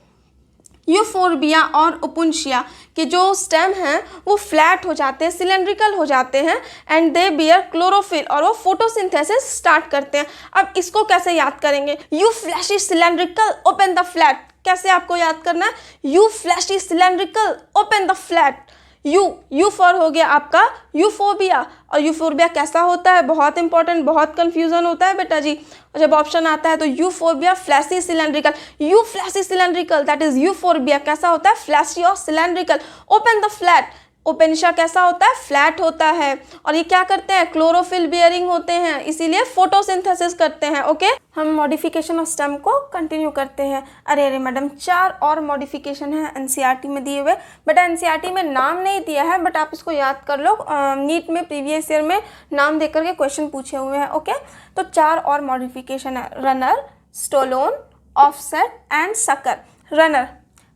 यूफोर्बिया और ओपुंशिया के जो स्टेम हैं वो फ्लैट हो जाते हैं, सिलेंड्रिकल हो जाते हैं, एंड दे बियर क्लोरोफिल, और वो फोटोसिंथेसिस स्टार्ट करते हैं। अब इसको कैसे याद करेंगे, U fleshy cylindrical open the flat, कैसे आपको याद करना है, U fleshy cylindrical open the flat. U for हो गया आपका यूफोबिया, और यूफोबिया कैसा होता है, बहुत इंपॉर्टेंट, बहुत कंफ्यूजन होता है बेटा जी, और जब ऑप्शन आता है तो यूफोबिया fleshy cylindrical, you fleshy cylindrical that is यूफोबिया, कैसा होता है, फ्लैशी और सिलेंड्रिकल। ओपन द फ्लैट, ओपेनिशा कैसा होता है, फ्लैट होता है, और ये क्या करते हैं, क्लोरोफिल बियरिंग होते हैं, इसीलिए फोटोसिंथेसिस करते हैं। ओके, हम मॉडिफिकेशन ऑफ स्टेम को कंटिन्यू करते हैं। अरे मैडम 4 और मॉडिफिकेशन है एनसीईआरटी में दिए हुए, बट एनसीईआरटी में नाम नहीं दिया है, बट आप इसको याद कर लो, नीट में प्रीवियस ईयर में नाम दे करके क्वेश्चन पूछे हुए हैं। ओके, तो 4 और मॉडिफिकेशन है, runner, stolon, offset and sucker.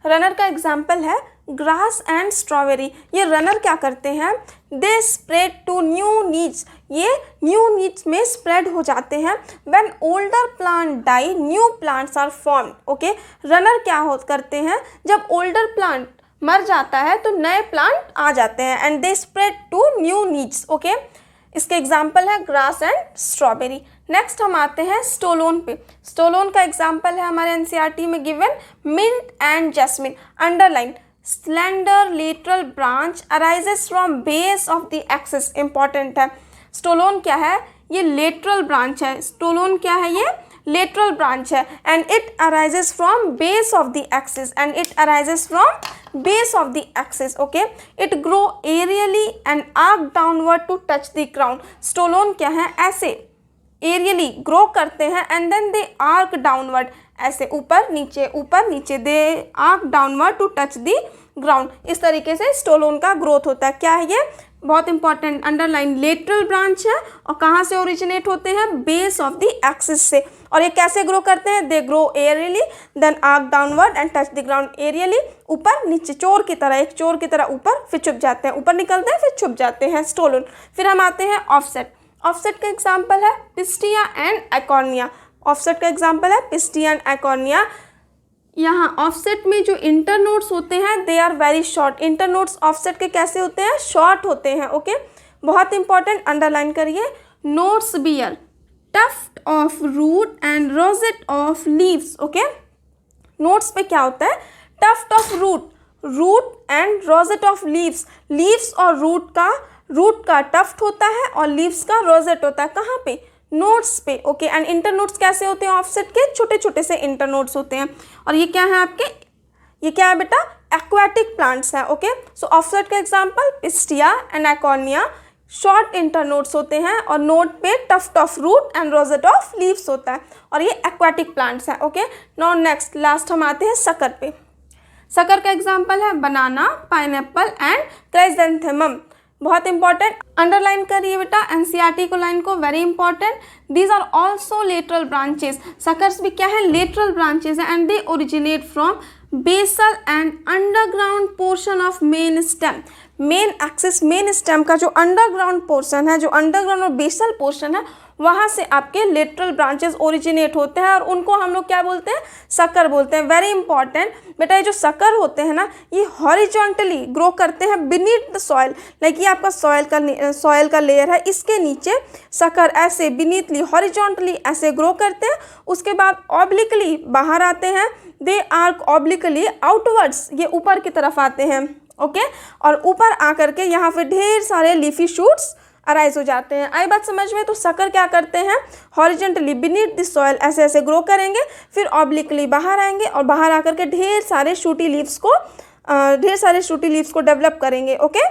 Runner का एग्जाम्पल है ग्रास एंड स्ट्रॉबेरी। ये रनर क्या करते हैं, they spread to new niches, ये न्यू नीड्स में स्प्रेड हो जाते हैं। When older plant die new plants are form. Okay, runner क्या करते हैं, जब ओल्डर प्लांट मर जाता है तो नए प्लांट आ जाते हैं, and they spread to new needs. Okay, इसके एग्जाम्पल है ग्रास एंड स्ट्रॉबेरी। नेक्स्ट हम आते हैं स्टोलोन पे। स्टोलोन का एग्जाम्पल है हमारे एनसीईआरटी में given, mint and jasmine. Underline, slender lateral branch arises from base of the axis. Important है, स्टोलोन क्या है, ये लेटरल ब्रांच है, स्टोलोन क्या है, ये लेटरल ब्रांच है, and it arises from base of the axis, and it arises from base of the axis. Okay, it grow aerially and arch downward to touch the ground. Stolon क्या है, ऐसे aerially grow करते हैं, and then they arch downward, ऐसे ऊपर नीचे, they arch downward to touch the ground. इस तरीके से स्टोलोन का ग्रोथ होता है। क्या है ये, बहुत इंपॉर्टेंट, अंडरलाइन, लेटरल ब्रांच है, और कहाँ से ओरिजिनेट होते हैं, बेस ऑफ द एक्सिस से। और ये कैसे ग्रो करते हैं, they grow aerially then arch downward and touch the ground. Aerially ऊपर नीचे, चोर की तरह, एक चोर की तरह ऊपर, फिर छुप जाते हैं, ऊपर निकलते हैं फिर छुप जाते हैं, स्टोलोन। फिर हम आते हैं ऑफसेट। ऑफसेट का एग्जाम्पल है पिस्टिया एंड एकॉर्निया। ऑफसेट का एग्जाम्पल है पिस्टिया एंड एकॉर्निया। यहाँ ऑफसेट में जो इंटरनोड्स होते हैं they are very short. Internodes offset के कैसे होते हैं, शॉर्ट होते हैं। ओके, बहुत इंपॉर्टेंट, अंडरलाइन करिए। Nodes bear tuft of root and rosette of leaves. Okay, nodes पे क्या होता है? Tuft of root and rosette of leaves. Leaves और रूट का टफ्ट होता है और लीव्स का रोजेट होता है। कहाँ पे? नोट्स पे। ओके, एंड इंटरनोड्स कैसे होते हैं? ऑफसेट के छोटे छोटे से इंटरनोड्स होते हैं। और ये क्या है आपके? ये क्या है बेटा? एक्वाटिक प्लांट्स है। ओके, सो ऑफसेट का example Pistia and Eichhornia, short internodes होते हैं और नोड पे tuft of root and rosette of leaves होता है और ये एक्वाटिक प्लांट्स हैं। ओके, नाउ नेक्स्ट लास्ट हम आते हैं शक्कर पे। शक्कर का एग्जांपल है बनाना, पाइनएप्पल एंड क्राइसेंथेमम। बहुत इंपॉर्टेंट, अंडरलाइन करिए बेटा एनसीईआरटी को लाइन को, very important. These are also lateral branches. शकर्स भी क्या है? लेटरल ब्रांचेस है and they originate from basal and underground portion of main stem. Main axis, main stem का जो अंडरग्राउंड पोर्शन है, जो अंडरग्राउंड और बेसल पोर्शन है, वहाँ से आपके लेटरल ब्रांचेस ओरिजिनेट होते हैं और उनको हम लोग क्या बोलते हैं? शक्कर बोलते हैं। वेरी इंपॉर्टेंट बेटा, ये जो शक्कर होते हैं ना, ये हॉरिजॉन्टली ग्रो करते हैं बीनीथ द सॉइल। लाइक ये आपका सॉइल का लेयर है, इसके नीचे शक्कर ऐसे बीनीथली हॉरिजॉन्टली ऐसे ग्रो करते हैं। उसके बाद ऑब्लिकली बाहर आते हैं, दे आर ऑब्लिकली आउटवर्ड्स, ये ऊपर की तरफ आते हैं। ओके, और ऊपर आकर के यहाँ पे ढेर सारे लीफी शूट्स अराइज हो जाते हैं। आई बात समझ में? तो शक्कर क्या करते हैं? हॉरिजॉन्टली बीनीथ द सॉइल ऐसे ऐसे ग्रो करेंगे, फिर ऑब्लिकली बाहर आएंगे और बाहर आकर के ढेर सारे शूटी लीव्स को डेवलप करेंगे। ओके,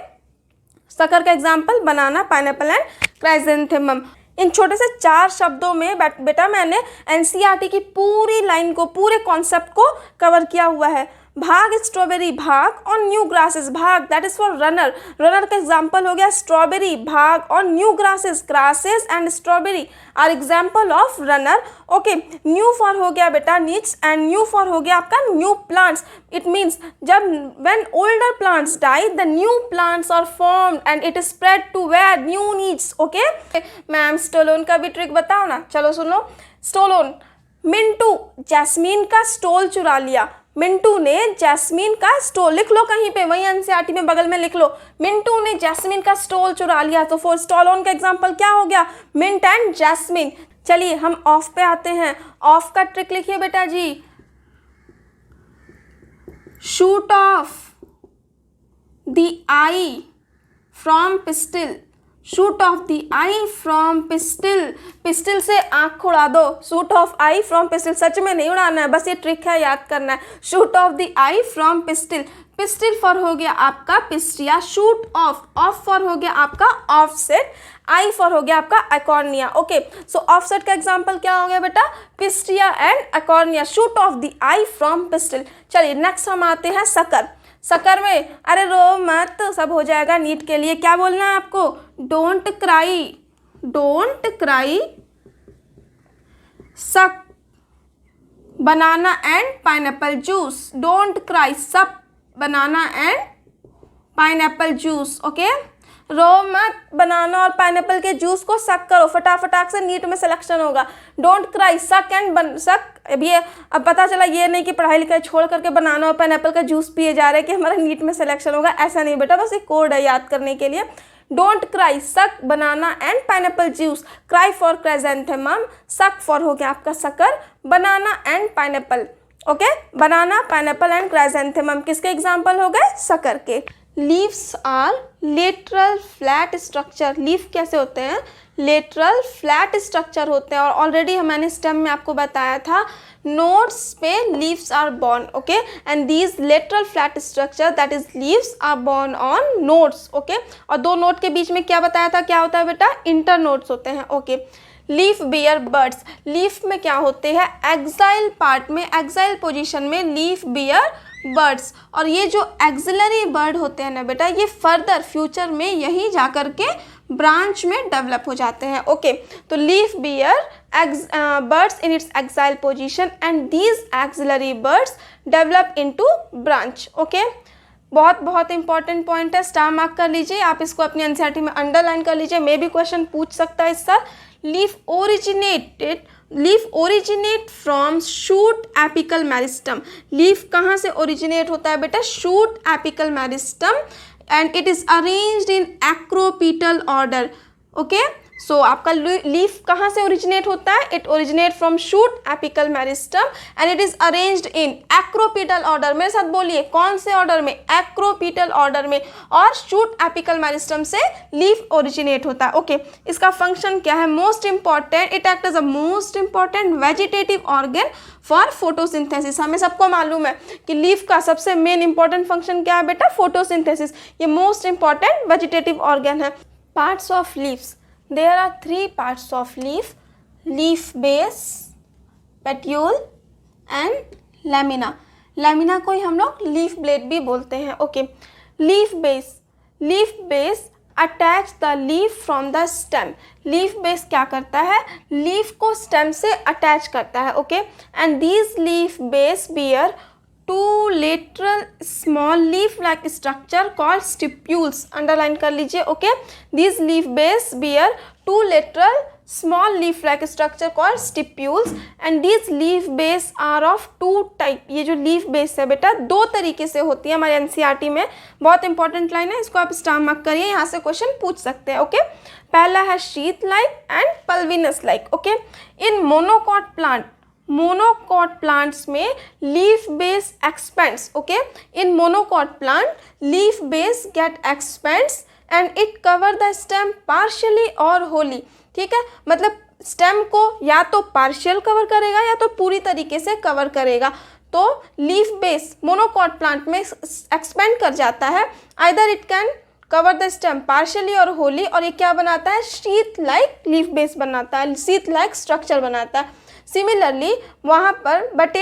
शक्कर का example banana, pineapple and chrysanthemum. इन छोटे से 4 शब्दों में बेटा मैंने एनसीईआरटी की पूरी लाइन को, पूरे कॉन्सेप्ट को कवर किया हुआ है। भाग स्ट्रॉबेरी, भाग और न्यू ग्रासेस, भाग that is for runner. Runner का एग्जाम्पल हो गया स्ट्रॉबेरी, भाग और new grasses, grasses and strawberry are example of runner. Okay, new for हो गया बेटा नीड्स एंड न्यू फॉर हो गया आपका न्यू प्लांट्स। इट मीन्स जब when older plants die the new plants are formed and it spread to where new needs. Okay ma'am, stolon का भी trick बताओ ना। चलो सुनो, स्टोलोन, मिंटू जैस्मीन का स्टोल चुरा लिया। मिंटू ने जैस्मीन का स्टोल, लिख लो कहीं पे, वहीं एनसीईआरटी में बगल में लिख लो, मिंटू ने जैस्मीन का स्टोल चुरा लिया। तो फॉर स्टोलोन का एग्जांपल क्या हो गया? Mint and Jasmine. चलिए हम ऑफ पे आते हैं। ऑफ का ट्रिक लिखिए बेटा जी, shoot of the eye from pistil, shoot of the eye from pistil. Pistil से आँख उड़ा दो, shoot of eye from pistil. सच में नहीं उड़ाना है, बस ये ट्रिक है, याद करना है। Shoot of the eye from pistil. Pistil for हो गया आपका Pistia, shoot of, of for हो गया आपका ऑफसेट, आई फॉर हो गया आपका एकोर्निया। ओके, सो ऑफसेट का एग्जांपल क्या हो गया बेटा? Pistia and Eichhornia, shoot of the eye from pistil. चलिए नेक्स्ट हम आते हैं शक्कर। शक्कर में, अरे रो मत, सब हो जाएगा नीट के लिए। क्या बोलना है आपको? Don't cry, don't cry suck banana and pineapple juice. Don't cry suck banana and pineapple juice. Okay, रो मत, बनाना और पाइनएप्पल के जूस को सक करो, फटाफट से नीट में सिलेक्शन होगा। डोंट क्राई, सक एंड सक। अब पता चला ये नहीं कि पढ़ाई लिखाई छोड़ करके बनाना और पाइनएप्पल का जूस पिए जा रहे हैं कि हमारा नीट में सिलेक्शन होगा, ऐसा नहीं बेटा, बस एक कोड है याद करने के लिए। Don't cry, suck banana and pineapple juice. Cry for chrysanthemum, suck for हो गया आपका sucker, banana and pineapple. Okay, banana, pineapple and chrysanthemum किसके एग्जाम्पल हो गए? शक्कर के। Leaves are lateral flat structure. Leaf कैसे होते हैं? लेटरल फ्लैट स्ट्रक्चर होते हैं। और ऑलरेडी मैंने स्टेम में आपको बताया था, नोड्स पे leaves are born. Okay, and these lateral flat structure that is leaves are born on nodes. Okay, और 2 नोड के बीच में क्या बताया था, क्या होता है बेटा? इंटर नोड्स होते हैं। Okay, leaf bear birds. Leaf में क्या होते हैं? एक्साइल पार्ट में, एक्साइल पोजीशन में लीफ बियर बर्ड्स। और ये जो एक्सिलरी बर्ड होते हैं ना बेटा, ये फर्दर फ्यूचर में यही जा कर के ब्रांच में डेवलप हो जाते हैं। ओके, तो leaf bear birds in its exile position and these auxiliary birds develop into branch. Okay, बहुत इंपॉर्टेंट पॉइंट है, स्टार मार्क कर लीजिए आप इसको, अपनी एनसीईआरटी में अंडरलाइन कर लीजिए, मे भी क्वेश्चन पूछ सकता है इस साल। Leaf originate from shoot apical meristem. Leaf कहाँ से ओरिजिनेट होता है बेटा? Shoot apical meristem. and it is arranged in acropetal order. Okay, so आपका लीफ कहाँ से ओरिजिनेट होता है? It originate from shoot apical meristem and it is arranged in acropetal order. मेरे साथ बोलिए, कौन से ऑर्डर में? एक्रोपीटल ऑर्डर में। और शूट एपिकल मेरिस्टम से लीफ ओरिजिनेट होता है। ओके, इसका फंक्शन क्या है? Most important, it act as a most important vegetative organ for photosynthesis. हमें सबको मालूम है कि लीफ का सबसे मेन इंपॉर्टेंट फंक्शन क्या है बेटा? फोटोसिंथेसिस। ये मोस्ट इंपॉर्टेंट वेजिटेटिव ऑर्गन है। Parts of leaves, there are 3 parts of leaf: leaf base, petiole and lamina. lamina को ही हम लोग leaf blade भी बोलते हैं। Okay, leaf base attach the leaf from the stem. leaf base क्या करता है? leaf को stem से attach करता है। Okay, and these leaf base bear 2 lateral small leaf like structure called stipules. Underline कर लीजिए। Okay, these leaf base bear 2 lateral small leaf like structure called stipules and these leaf base are of 2 type. ये जो leaf base है बेटा 2 तरीके से होती है हमारे एनसीईआरटी में। बहुत इंपॉर्टेंट लाइन है, इसको आप स्टार मार्क करिए, यहाँ से क्वेश्चन पूछ सकते हैं। ओके, पहला है sheath like and pulvinus like. Okay, in monocot plants में leaf base expands. Okay, in monocot plant leaf base get expands and it cover the stem partially और होली। ठीक है, मतलब स्टेम को या तो पार्शियल कवर करेगा या तो पूरी तरीके से कवर करेगा। तो लीफ बेस मोनोकॉट प्लांट में एक्सपेंड कर जाता है। Either it can cover the stem partially और होली, और ये क्या बनाता है? शीथ लाइक लीफ बेस बनाता है, शीथ लाइक स्ट्रक्चर बनाता है। सिमिलरली वहाँ पर but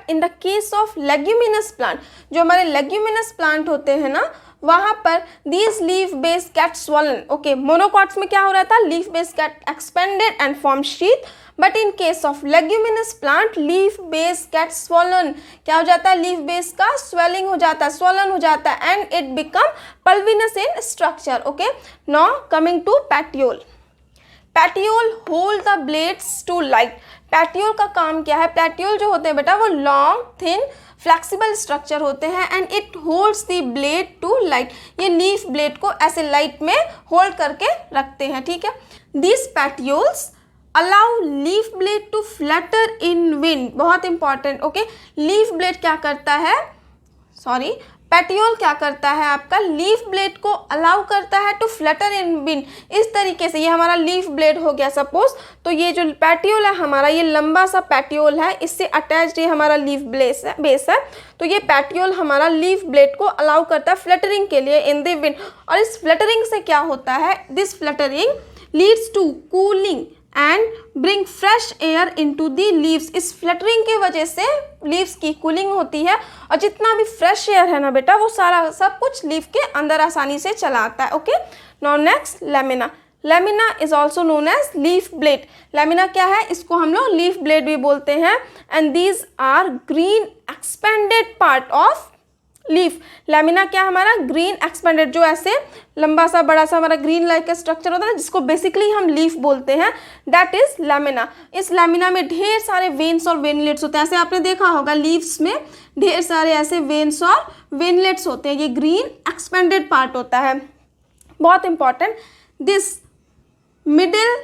in the case of leguminous plant, जो हमारे लेग्यूमिनस प्लांट होते हैं ना, वहाँ पर these leaf base get swollen. Okay, monocots में क्या हो रहा था? Leaf base get expanded and form sheath, but in case of leguminous plant leaf base get swollen. क्या हो जाता है? लीफ बेस का स्वेलिंग हो जाता है, स्वॉलन हो जाता है and it become pulvinus in structure. Okay, now coming to petiole. Petiole hold the blades to light. Petiole का काम क्या है? पैटियोल जो होते हैं बेटा वो लॉन्ग थिन फ्लेक्सिबल स्ट्रक्चर होते हैं and it holds the blade to light. ये लीफ ब्लेड को ऐसे लाइट में होल्ड करके रखते हैं। ठीक है, this petioles allow leaf blade to flutter in wind. बहुत इंपॉर्टेंट। ओके, लीफ ब्लेड क्या करता है? पैटियोल क्या करता है? आपका लीफ ब्लेड को अलाउ करता है टू फ्लटर इन विंड। इस तरीके से ये हमारा लीफ ब्लेड हो गया सपोज, तो ये जो पैटियोल है हमारा, ये लंबा सा पैटियोल है, इससे अटैच्ड ये हमारा लीफ बेस है। तो ये पैटियोल हमारा लीफ ब्लेड को अलाउ करता है फ्लटरिंग के लिए इन द विंड। और इस फ्लटरिंग से क्या होता है? This fluttering leads to cooling and bring fresh air into the leaves. इस फ्लटरिंग की वजह से लीव्स की कूलिंग होती है और जितना भी फ्रेश एयर है ना बेटा वो सारा सब कुछ लीफ के अंदर आसानी से चला आता है। Okay, now next lamina. Lamina is also known as leaf blade. Lamina क्या है? इसको हम लोग लीफ ब्लेड भी बोलते हैं and these are green expanded part of leaf. Lamina क्या हमारा? ग्रीन एक्सपेंडेड, जो ऐसे लंबा सा बड़ा सा हमारा ग्रीन लाइक का स्ट्रक्चर होता है ना, जिसको बेसिकली हम लीफ बोलते हैं, दैट इज लैमिना। इस लैमिना में ढेर सारे वेन्स और वेनलेट्स होते हैं। ऐसे आपने देखा होगा लीव्स में ढेर सारे ऐसे वेन्स और वेनलेट्स होते हैं। ये ग्रीन एक्सपेंडेड पार्ट होता है। बहुत important, this middle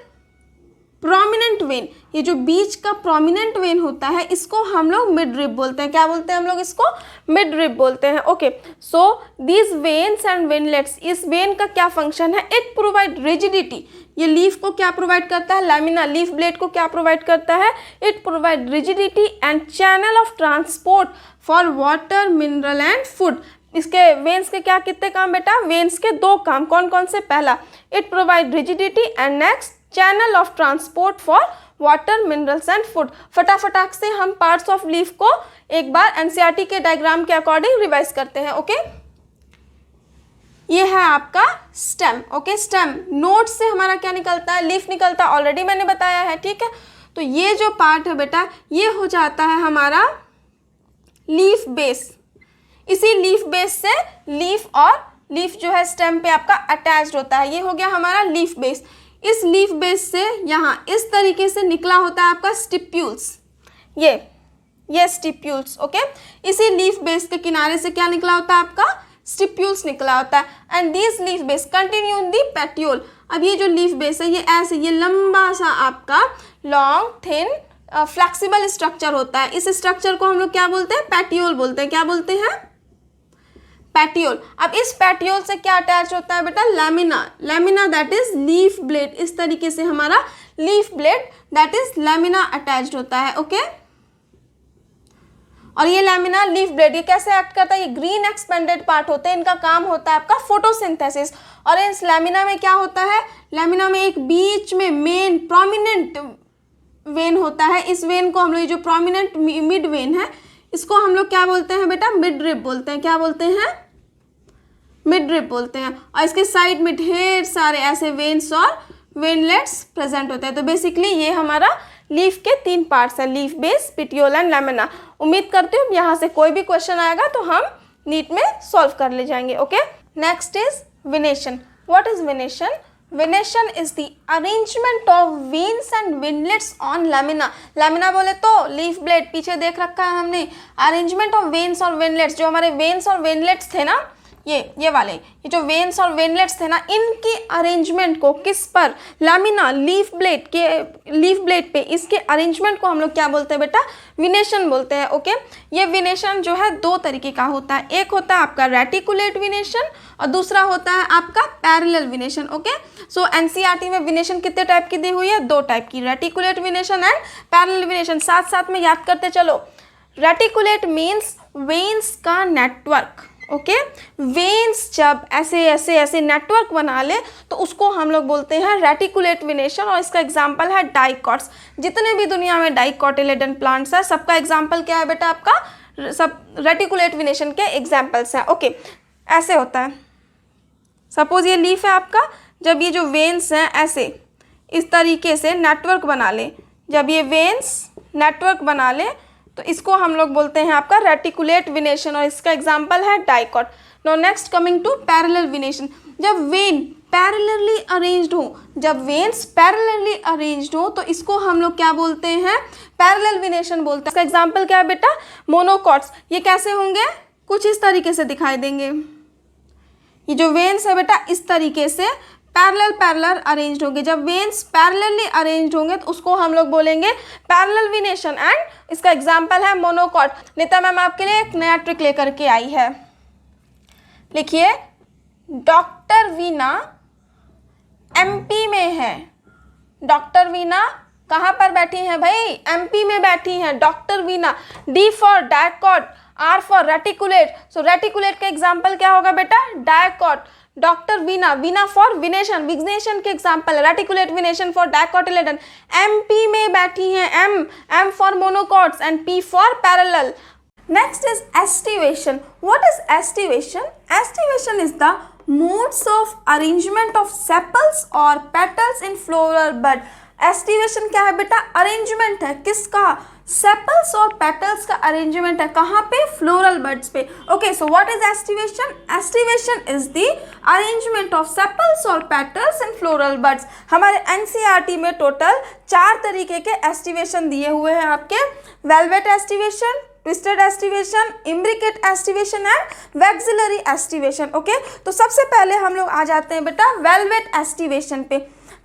prominent when, ये जो बीच का प्रोमिनेंट वेन होता है इसको हम लोग मिड रिब बोलते हैं। क्या बोलते हैं हम लोग? इसको मिड रिब बोलते हैं। Okay, so these veins and veinlets, इस वेन का क्या फंक्शन है? It provide rigidity. ये लीफ को क्या प्रोवाइड करता है? लैमिना लीफ ब्लेड को क्या प्रोवाइड करता है? It provide rigidity and channel of transport for water, mineral and food. इसके वेन्स के क्या कितने काम बेटा? वेन्स के 2 काम। कौन कौन से? पहला, it provide rigidity and next channel of transport for water, minerals and food. फटाफट से हम पार्ट्स ऑफ लीफ को एक बार एनसीईआरटी के डायग्राम के अकॉर्डिंग रिवाइज करते हैं। ओके, ये है आपका स्टेम। ओके, स्टेम नोड से हमारा क्या निकलता है? लीफ निकलता है, ऑलरेडी मैंने बताया है। ठीक है, तो ये जो पार्ट है बेटा ये हो जाता है हमारा लीफ बेस। इसी लीफ बेस से लीफ जो है स्टेम पे आपका अटैच्ड होता है। ये हो गया हमारा लीफ बेस। इस लीफ बेस से यहाँ इस तरीके से निकला होता है आपका स्टिप्यूल्स। ये स्टिप्यूल्स। ओके, इसी लीफ बेस के किनारे से क्या निकला होता है आपका? स्टिप्यूल्स निकला होता है and this leaf base continue in the petiole. अब ये जो लीफ बेस है ये ऐसे ये लंबा सा आपका लॉन्ग थिन फ्लेक्सिबल स्ट्रक्चर होता है। इस स्ट्रक्चर को हम लोग क्या बोलते हैं? पेट्यूल बोलते हैं। क्या बोलते हैं? पेट्यूल। अब इस पेट्यूल से क्या अटैच होता है बेटा? Lamina. Lamina that is leaf blade. इस तरीके से हमारा leaf blade that is lamina attached होता है। ओके और ये लैमिना लीफ ब्लेड ये कैसे एक्ट करता है? ये ग्रीन एक्सपेंडेड पार्ट होते हैं, इनका काम होता है आपका फोटोसिंथेसिस। और इस लैमिना में क्या होता है? लैमिना में एक बीच में मेन प्रोमिनेंट वेन होता है। इस वेन को हम लोग जो प्रोमिनेंट मिड वेन है इसको हम लोग क्या बोलते हैं बेटा? मिड रिब बोलते हैं। क्या बोलते हैं? मिड रिब बोलते हैं। और इसके साइड में ढेर सारे ऐसे वेन्स और वेनलेट्स प्रेजेंट होते हैं। तो बेसिकली ये हमारा लीफ के 3 पार्ट्स है, leaf base, petiole and lamina. उम्मीद करती हूँ यहाँ से कोई भी क्वेश्चन आएगा तो हम नीट में सॉल्व कर ले जाएंगे। Okay next is venation. What is venation? Venation is the arrangement of veins and veinlets on lamina. Lamina बोले तो लीफ ब्लेड, पीछे देख रखा है हमने। अरेंजमेंट ऑफ वेन्स और वेनलेट्स, जो हमारे वेन्स और वेनलेट्स थे ना, ये वाले ये जो वेन्स और वेनलेट्स थे ना, इनके अरेंजमेंट को किस पर? लैमिना लीफ ब्लेड पे इसके अरेंजमेंट को हम लोग क्या बोलते हैं बेटा? विनेशन बोलते हैं। ओके ये विनेशन जो है 2 तरीके का होता है। एक होता है आपका रेटिकुलेट विनेशन और दूसरा होता है आपका पैरेलल विनेशन। ओके सो एनसीईआरटी में विनेशन कितने टाइप की दी हुई है? 2 टाइप की, रेटिकुलेट विनेशन एंड पैरेलल विनेशन। साथ साथ में याद करते चलो। रेटिकुलेट मीन्स वेन्स का नेटवर्क। ओके वेन्स जब ऐसे नेटवर्क बना ले तो उसको हम लोग बोलते हैं रेटिकुलेट विनेशन। और इसका एग्जांपल है डाइकॉट्स। जितने भी दुनिया में डाइकोटिलेडन प्लांट्स है सबका एग्जांपल क्या है बेटा? आपका सब रेटिकुलेट विनेशन के एग्जांपल्स हैं। ओके ऐसे होता है। सपोज ये लीफ है आपका, जब ये जो वेन्स हैं ऐसे इस तरीके से नेटवर्क बना ले, जब ये वेन्स नेटवर्क बना ले तो इसको हम लोग बोलते हैं आपका रेटिकुलेट विनेशन और इसका एग्जांपल है dicot. Now next coming to parallel venation. जब वेन पैरेलली अरेंज्ड हो, जब वेन्स पैरेलली अरेंज्ड हो तो इसको हम लोग क्या बोलते हैं? पैरेलल विनेशन बोलते हैं। इसका एग्जांपल क्या है बेटा? मोनोकॉट्स। ये कैसे होंगे? कुछ इस तरीके से दिखाई देंगे। ये जो वेन्स है बेटा इस तरीके से पैरेलल अरेंज्ड होंगे। जब वेन्स पैरेलली अरेंज्ड होंगे तो उसको हम लोग बोलेंगे पैरेलल विनेशन एंड इसका एग्जांपल है मोनोकॉट। नीता मैम आपके लिए एक नया ट्रिक लेकर के आई है। लिखिए डॉक्टर वीना एमपी में है। डॉक्टर वीना कहाँ पर बैठी हैं भाई? एमपी में बैठी हैं doctor Veena. D for dicot, R for reticulate. So reticulate का एग्जांपल क्या होगा बेटा? Dicot. Doctor Veena, Veena for venation, venation के example reticulate venation for dicotyledon. MP में बैठी हैं, M for monocots and P for parallel. Next is aestivation. What is aestivation? Aestivation is the modes of arrangement of sepals or petals in floral bud। Aestivation क्या है बेटा? Arrangement है किसका? Sepals और petals का अरेंजमेंट है। कहाँ पे? फ्लोरल बड्स पे। Okay so what is aestivation? Aestivation is the arrangement of sepals और पेटल्स इन फ्लोरल बड्स। हमारे एनसीईआरटी में टोटल 4 तरीके के एस्टिवेशन दिए हुए हैं आपके। Velvet aestivation, twisted aestivation, imbricate aestivation and vexillary aestivation. Okay तो सबसे पहले हम लोग आ जाते हैं बेटा वेलवेट एस्टिवेशन पे।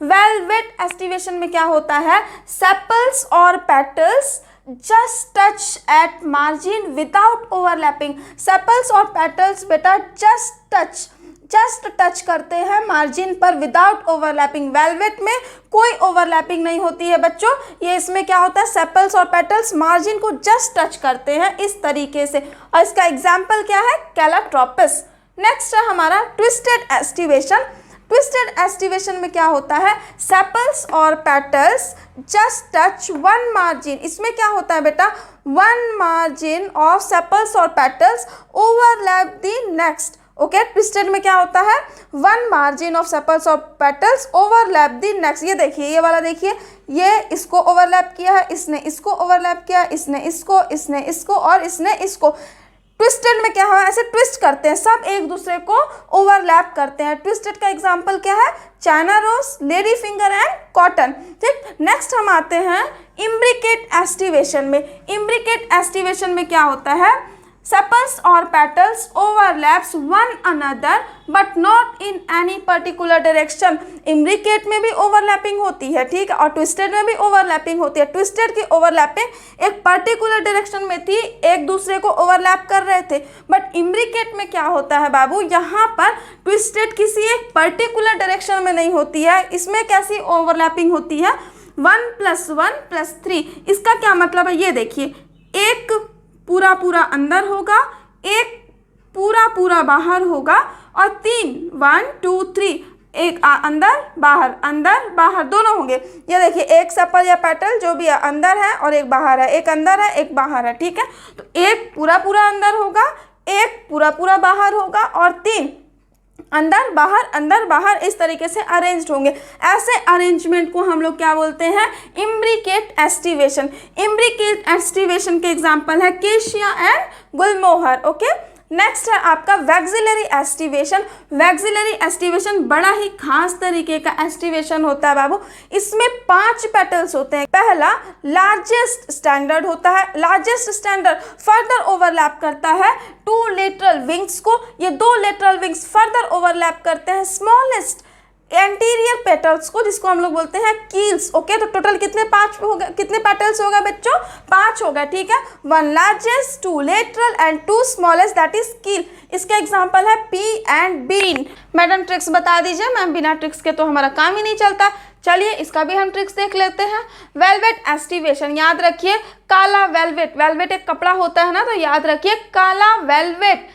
वेलवेट एस्टिवेशन में क्या होता है? सेपल्स और petals just touch eight margin without overlapping. Sepals और पेटल्स बेटा जस्ट टच करते हैं मार्जिन पर विदाउट ओवरलैपिंग। वेलवेट में कोई ओवरलैपिंग नहीं होती है बच्चों। ये इसमें क्या होता है? सेपल्स और पेटल्स मार्जिन को जस्ट टच करते हैं इस तरीके से। और इसका एग्जाम्पल क्या है? कैलाट्रोपिस। नेक्स्ट है हमारा ट्विस्टेड एस्टिवेशन। ट्विस्टेड एस्टिवेशन में क्या होता है? सेपल्स और petals just touch one margin. इसमें क्या होता है बेटा? वन मार्जिन ऑफ सेपल्स और petals overlap the next. Okay twisted में क्या होता है? वन मार्जिन ऑफ सेपल्स और पेटल्स ओवरलैप द नेक्स्ट। ये देखिए, ये वाला देखिए, ये इसको ओवरलैप किया है, इसने इसको ओवरलैप किया, इसने इसको और इसने इसको। ट्विस्टेड में क्या है? ऐसे ट्विस्ट करते हैं, सब एक दूसरे को ओवरलैप करते हैं। ट्विस्टेड का एग्जांपल क्या है? China rose, lady finger and cotton. ठीक, नेक्स्ट हम आते हैं इम्ब्रिकेट एस्टिवेशन में। इम्ब्रिकेट एस्टिवेशन में क्या होता है? सेपल्स और petals overlaps one another but not in any particular direction. Imbricate में भी ओवरलैपिंग होती है, ठीक है, और ट्विस्टेड में भी ओवरलैपिंग होती है। ट्विस्टेड की ओवरलैपिंग एक पर्टिकुलर डायरेक्शन में थी, एक दूसरे को ओवरलैप कर रहे थे। बट इम्ब्रिकेट में क्या होता है बाबू, यहाँ पर ट्विस्टेड किसी एक पर्टिकुलर डायरेक्शन में नहीं होती है। इसमें कैसी ओवरलैपिंग होती है, 1 + 1 + 3। इसका क्या मतलब है, ये देखिए, एक पूरा पूरा अंदर होगा, एक पूरा पूरा बाहर होगा, और 3 1 2 3 एक अंदर बाहर दोनों होंगे। ये देखिए, एक सेपल या पेटल जो भी है अंदर है और एक बाहर है, एक अंदर है एक बाहर है, ठीक है। तो एक पूरा पूरा अंदर होगा, एक पूरा पूरा बाहर होगा, और 3 अंदर बाहर इस तरीके से अरेंज्ड होंगे। ऐसे अरेंजमेंट को हम लोग क्या बोलते हैं, इम्ब्रिकेट एस्टिवेशन। इम्ब्रिकेट एस्टिवेशन के एग्जांपल है cassia and Gulmohar. Okay, next है आपका वैक्सिलरी एस्टिवेशन। वैक्सिलरी एस्टिवेशन बड़ा ही खास तरीके का एस्टिवेशन होता है बाबू। इसमें 5 पेटल्स होते हैं। पहला लार्जेस्ट स्टैंडर्ड होता है। लार्जेस्ट स्टैंडर्ड फर्दर ओवरलैप करता है 2 लेटरल विंग्स को। ये 2 लेटरल विंग्स फर्दर ओवरलैप करते हैं स्मॉलेस्ट एंटीरियर पेटल्स को, जिसको हम लोग बोलते हैं कील्स। ओके, तो टोटल कितने पेटल्स होगा बच्चों, 5 होगा, ठीक है। 1 largest, 2 lateral and 2 smallest, that is keel. इसके एग्जांपल है pea and bean. Madam tricks बता दीजिए। मैम बिना ट्रिक्स के तो हमारा काम ही नहीं चलता। चलिए इसका भी हम ट्रिक्स देख लेते हैं। वेलवेट एस्टिवेशन, याद रखिए काला वेलवेट, वेलवेट एक कपड़ा होता है ना, तो याद रखिए काला वेलवेट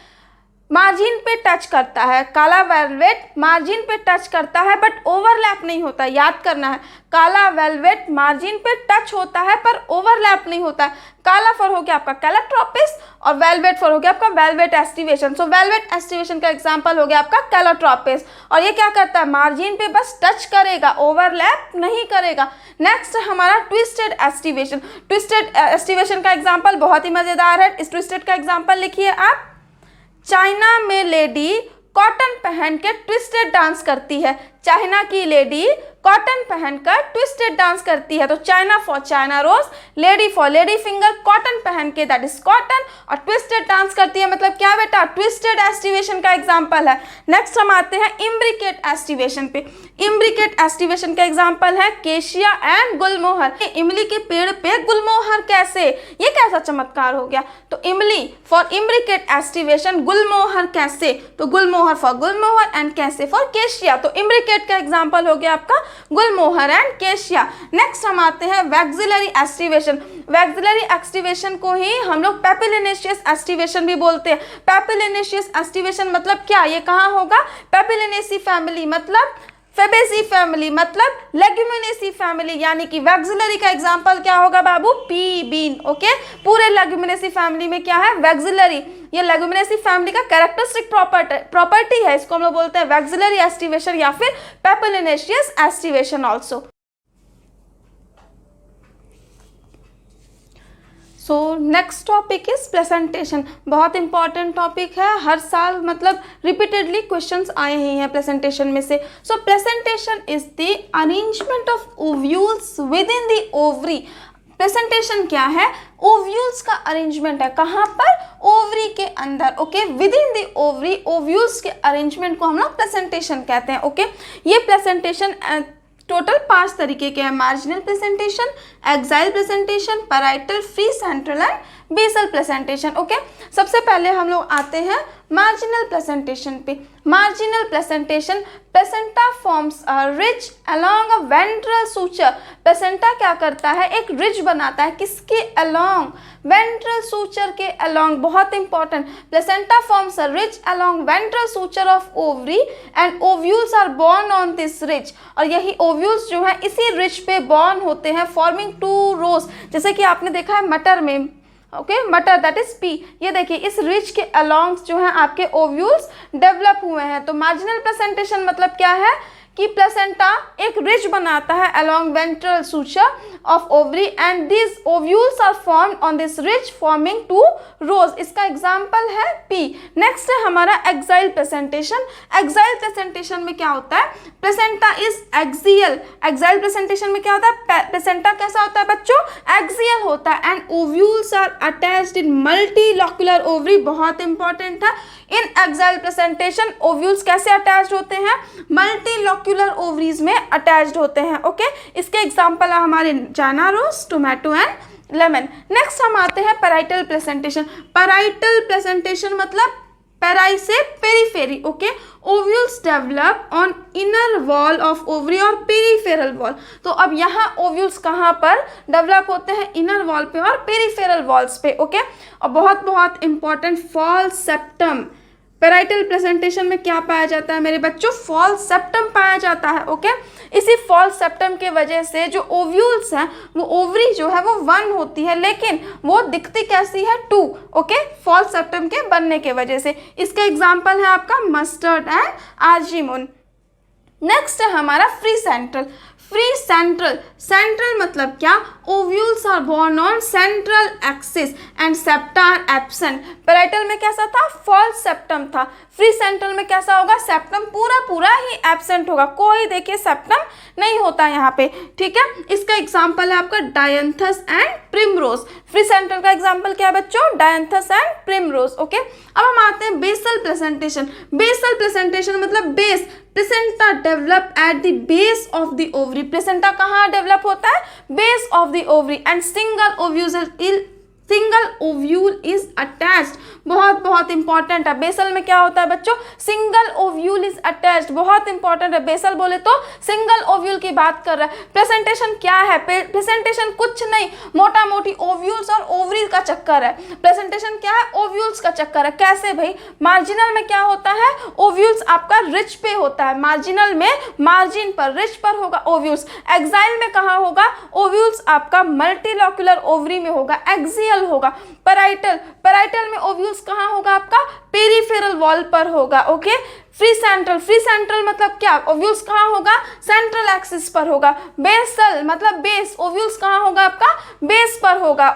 मार्जिन पे टच करता है। काला वेलवेट मार्जिन पे टच करता है बट ओवरलैप नहीं होता, याद करना है। काला वेलवेट मार्जिन पे टच होता है पर ओवरलैप नहीं होता है। काला फर हो गया आपका कैलोट्रोपिस और वेलवेट फर हो गया आपका वेलवेट एस्टिवेशन। सो वेलवेट एस्टिवेशन का एग्जांपल हो गया आपका कैलोट्रोपिस। और ये क्या करता है, मार्जिन पे बस टच करेगा, ओवरलैप नहीं करेगा। नेक्स्ट है हमारा ट्विस्टेड एस्टिवेशन। ट्विस्टेड एस्टिवेशन का एग्जाम्पल बहुत ही मजेदार है। इस ट्विस्टेड का एग्जाम्पल लिखिए आप। चाइना में लेडी कॉटन पहन के ट्विस्टेड डांस करती है। चाइना की लेडी कॉटन पहनकर ट्विस्टेड डांस करती है। तो China for China rose, lady for lady finger, cotton पहन के दैट इज कॉटन, और ट्विस्टेड डांस करती है मतलब क्या बेटा, ट्विस्टेड एस्टिवेशन का एग्जांपल है। नेक्स्ट हम आते हैं इम्ब्रिकेट एस्टिवेशन पे। इम्ब्रिकेट एस्टिवेशन का एग्जांपल है केशिया एंड गुलमोहर। इमली के पेड़ पे गुलमोहर कैसे, ये कैसा चमत्कार हो गया। तो इमली फॉर इम्ब्रिकेट एस्टिवेशन, गुलमोहर कैसे, तो गुलमोहर फॉर गुलमोहर एंड कैसे फॉर केशिया। तो इम्ब्रिकेट का एग्जांपल हो गया आपका गुलमोहर एंड केशिया। नेक्स्ट हम आते हैं वैक्सिलरी एस्टिवेशन। वैक्सिलरी एस्टिवेशन को ही हम लोग पेपिलिनेशियस एस्टिवेशन भी बोलते हैं। पेपिलिनेशियस एस्टिवेशन मतलब क्या, ये कहाँ होगा, पेपिलिनेसी फैमिली मतलब फेबेसी फैमिली मतलब लेग्यूमिनेसी फैमिली, यानी कि वैक्सिलरी का एग्जांपल क्या होगा बाबू, पी बीन। ओके, पूरे लेग्यूमिनेसी फैमिली में क्या है, वैक्सिलरी। ये लेग्यूमिनेसी फैमिली का कैरेक्टरिस्टिक प्रॉपर्टी है, इसको हम लोग बोलते हैं वैक्सिलरी एस्टिवेशन या फिर papilionaceous aestivation also. So next topic is placentation. बहुत इंपॉर्टेंट टॉपिक है, हर साल मतलब रिपीटेडली क्वेश्चंस आए ही हैं प्रेजेंटेशन में से। So placentation is the arrangement of ovules within the ovary. Placentation क्या है, ओव्यूल्स का अरेंजमेंट है, कहाँ पर, ओवरी के अंदर। Okay, with in the ovary ovules के अरेंजमेंट को हम लोग प्रेजेंटेशन कहते हैं। ओके, ये प्रेजेंटेशन टोटल 5 तरीके के हैं। Marginal placentation, axile placentation, parietal, free central and basal placentation. Okay, सबसे पहले हम लोग आते हैं मार्जिनल प्रेजेंटेशन पे। Marginal placentation, placenta forms a ridge along a ventral suture. Placenta क्या करता है, एक रिज बनाता है, किसके अलोंग, वेंट्रल सूचर के अलोंग। बहुत important, placenta forms a ridge along ventral suture of ovary and ovules are born on this ridge. और यही ओव्यूल्स जो है इसी रिज पे बोर्न होते हैं, फॉर्मिंग 2 रोज। जैसे कि आपने देखा है मटर में, ओके, मटर दैट इज पी। ये देखिए इस रिज के अलोंग जो है आपके ओव्यूल्स डेवलप हुए हैं। तो मार्जिनल प्रेजेंटेशन मतलब क्या है कि प्लेसेंटा एक रिज बनाता है along ventral suture of ovary and these ovules are formed on this ridge forming two rows. इसका एग्जाम्पल है P. नेक्स्ट है हमारा एक्साइल प्रेजेंटेशन. एक्साइल प्रेजेंटेशन में क्या होता है? Placenta is axial. Axile placentation में क्या होता है? प्लेसेंटा कैसा होता है बच्चों? एक्सियल होता है and ovules are attached in multilocular ovary. बहुत इंपॉर्टेंट है. इन एक्साइल प्रेजेंटेशन ओव्यूल्स कैसे अटैच्ड होते हैं? मल्टीलोक्युलर ओवरीज में अटैच्ड होते हैं. ओके, इसके एग्जाम्पल है हमारे China rose, tomato and lemon. Next हम आते हैं पैराइटल प्रेजेंटेशन. पैराइटल प्रेजेंटेशन मतलब पैराई से periphery. Okay, ovules develop on inner wall of ovary और पेरीफेरल वॉल. तो अब यहाँ ओव्यूल्स कहाँ पर डेवलप होते हैं? इनर वॉल पे और पेरीफेरल वॉल्स पे. ओके, और बहुत बहुत important false septum. Parietal placentation में क्या पाया जाता है मेरे बच्चों? फॉल्स सेप्टम पाया जाता है. ओके, इसी फॉल्स सेप्टम के वजह से जो ओव्यूल्स हैं वो ओवरी जो है वो 1 होती है, लेकिन वो दिखती कैसी है? 2. ओके, फॉल्स सेप्टम के बनने के वजह से. इसका एग्जाम्पल है आपका मस्टर्ड एंड आर्जिमोन. नेक्स्ट है हमारा free central. Free central. Central मतलब क्या? Ovules are born on central axis and septa are absent. Parietal में कैसा था? फॉल्स सेप्टम था. फ्री सेंट्रल में कैसा होगा? सेप्टम पूरा पूरा ही एब्सेंट होगा. कोई देखिए सेप्टम नहीं होता यहाँ पे. ठीक है, इसका एग्जाम्पल है आपका dianthus and primrose. Free central का एग्जाम्पल क्या है बच्चों? Dianthus and primrose. ओके, अब हम आते हैं बेसल प्रेजेंटेशन. बेसल प्रेजेंटेशन मतलब base. Placenta develop at the base of the ovary. Placenta कहाँ डेवलप होता है? Base of the ovary and single ovule is attached. बहुत बहुत इंपॉर्टेंट है. बेसल में क्या होता है बच्चों? Single ovule is attached. बहुत इंपॉर्टेंट है. बेसल बोले तो सिंगल ओव्यूल की बात कर रहा है. प्रेजेंटेशन क्या है? प्रेजेंटेशन कुछ नहीं, मोटा मोटी ओव्यूल्स और ओवरी का चक्कर है. प्रेजेंटेशन क्या है? ओव्यूल्स का चक्कर है. कैसे भाई? मार्जिनल में क्या होता है? ओव्यूल्स आपका रिच पे होता है. मार्जिनल में मार्जिन पर, रिच पर होगा ओव्यूल्स. एक्साइल में कहाँ होगा? ओव्यूल्स आपका मल्टीलोक्युलर ओवरी में होगा, एक्सियल होगा. पैराइटल में ओव्यूल्स कहाँ होगा आपका? पेरीफेरल वॉल पर होगा. ओके, फ्री सेंट्रल मतलब क्या? ओव्यूल्स कहाँ होगा? सेंट्रल एक्सिस पर होगा. बेसल मतलब बेस. ओव्यूल्स कहाँ होगा आपका? बेस पर होगा.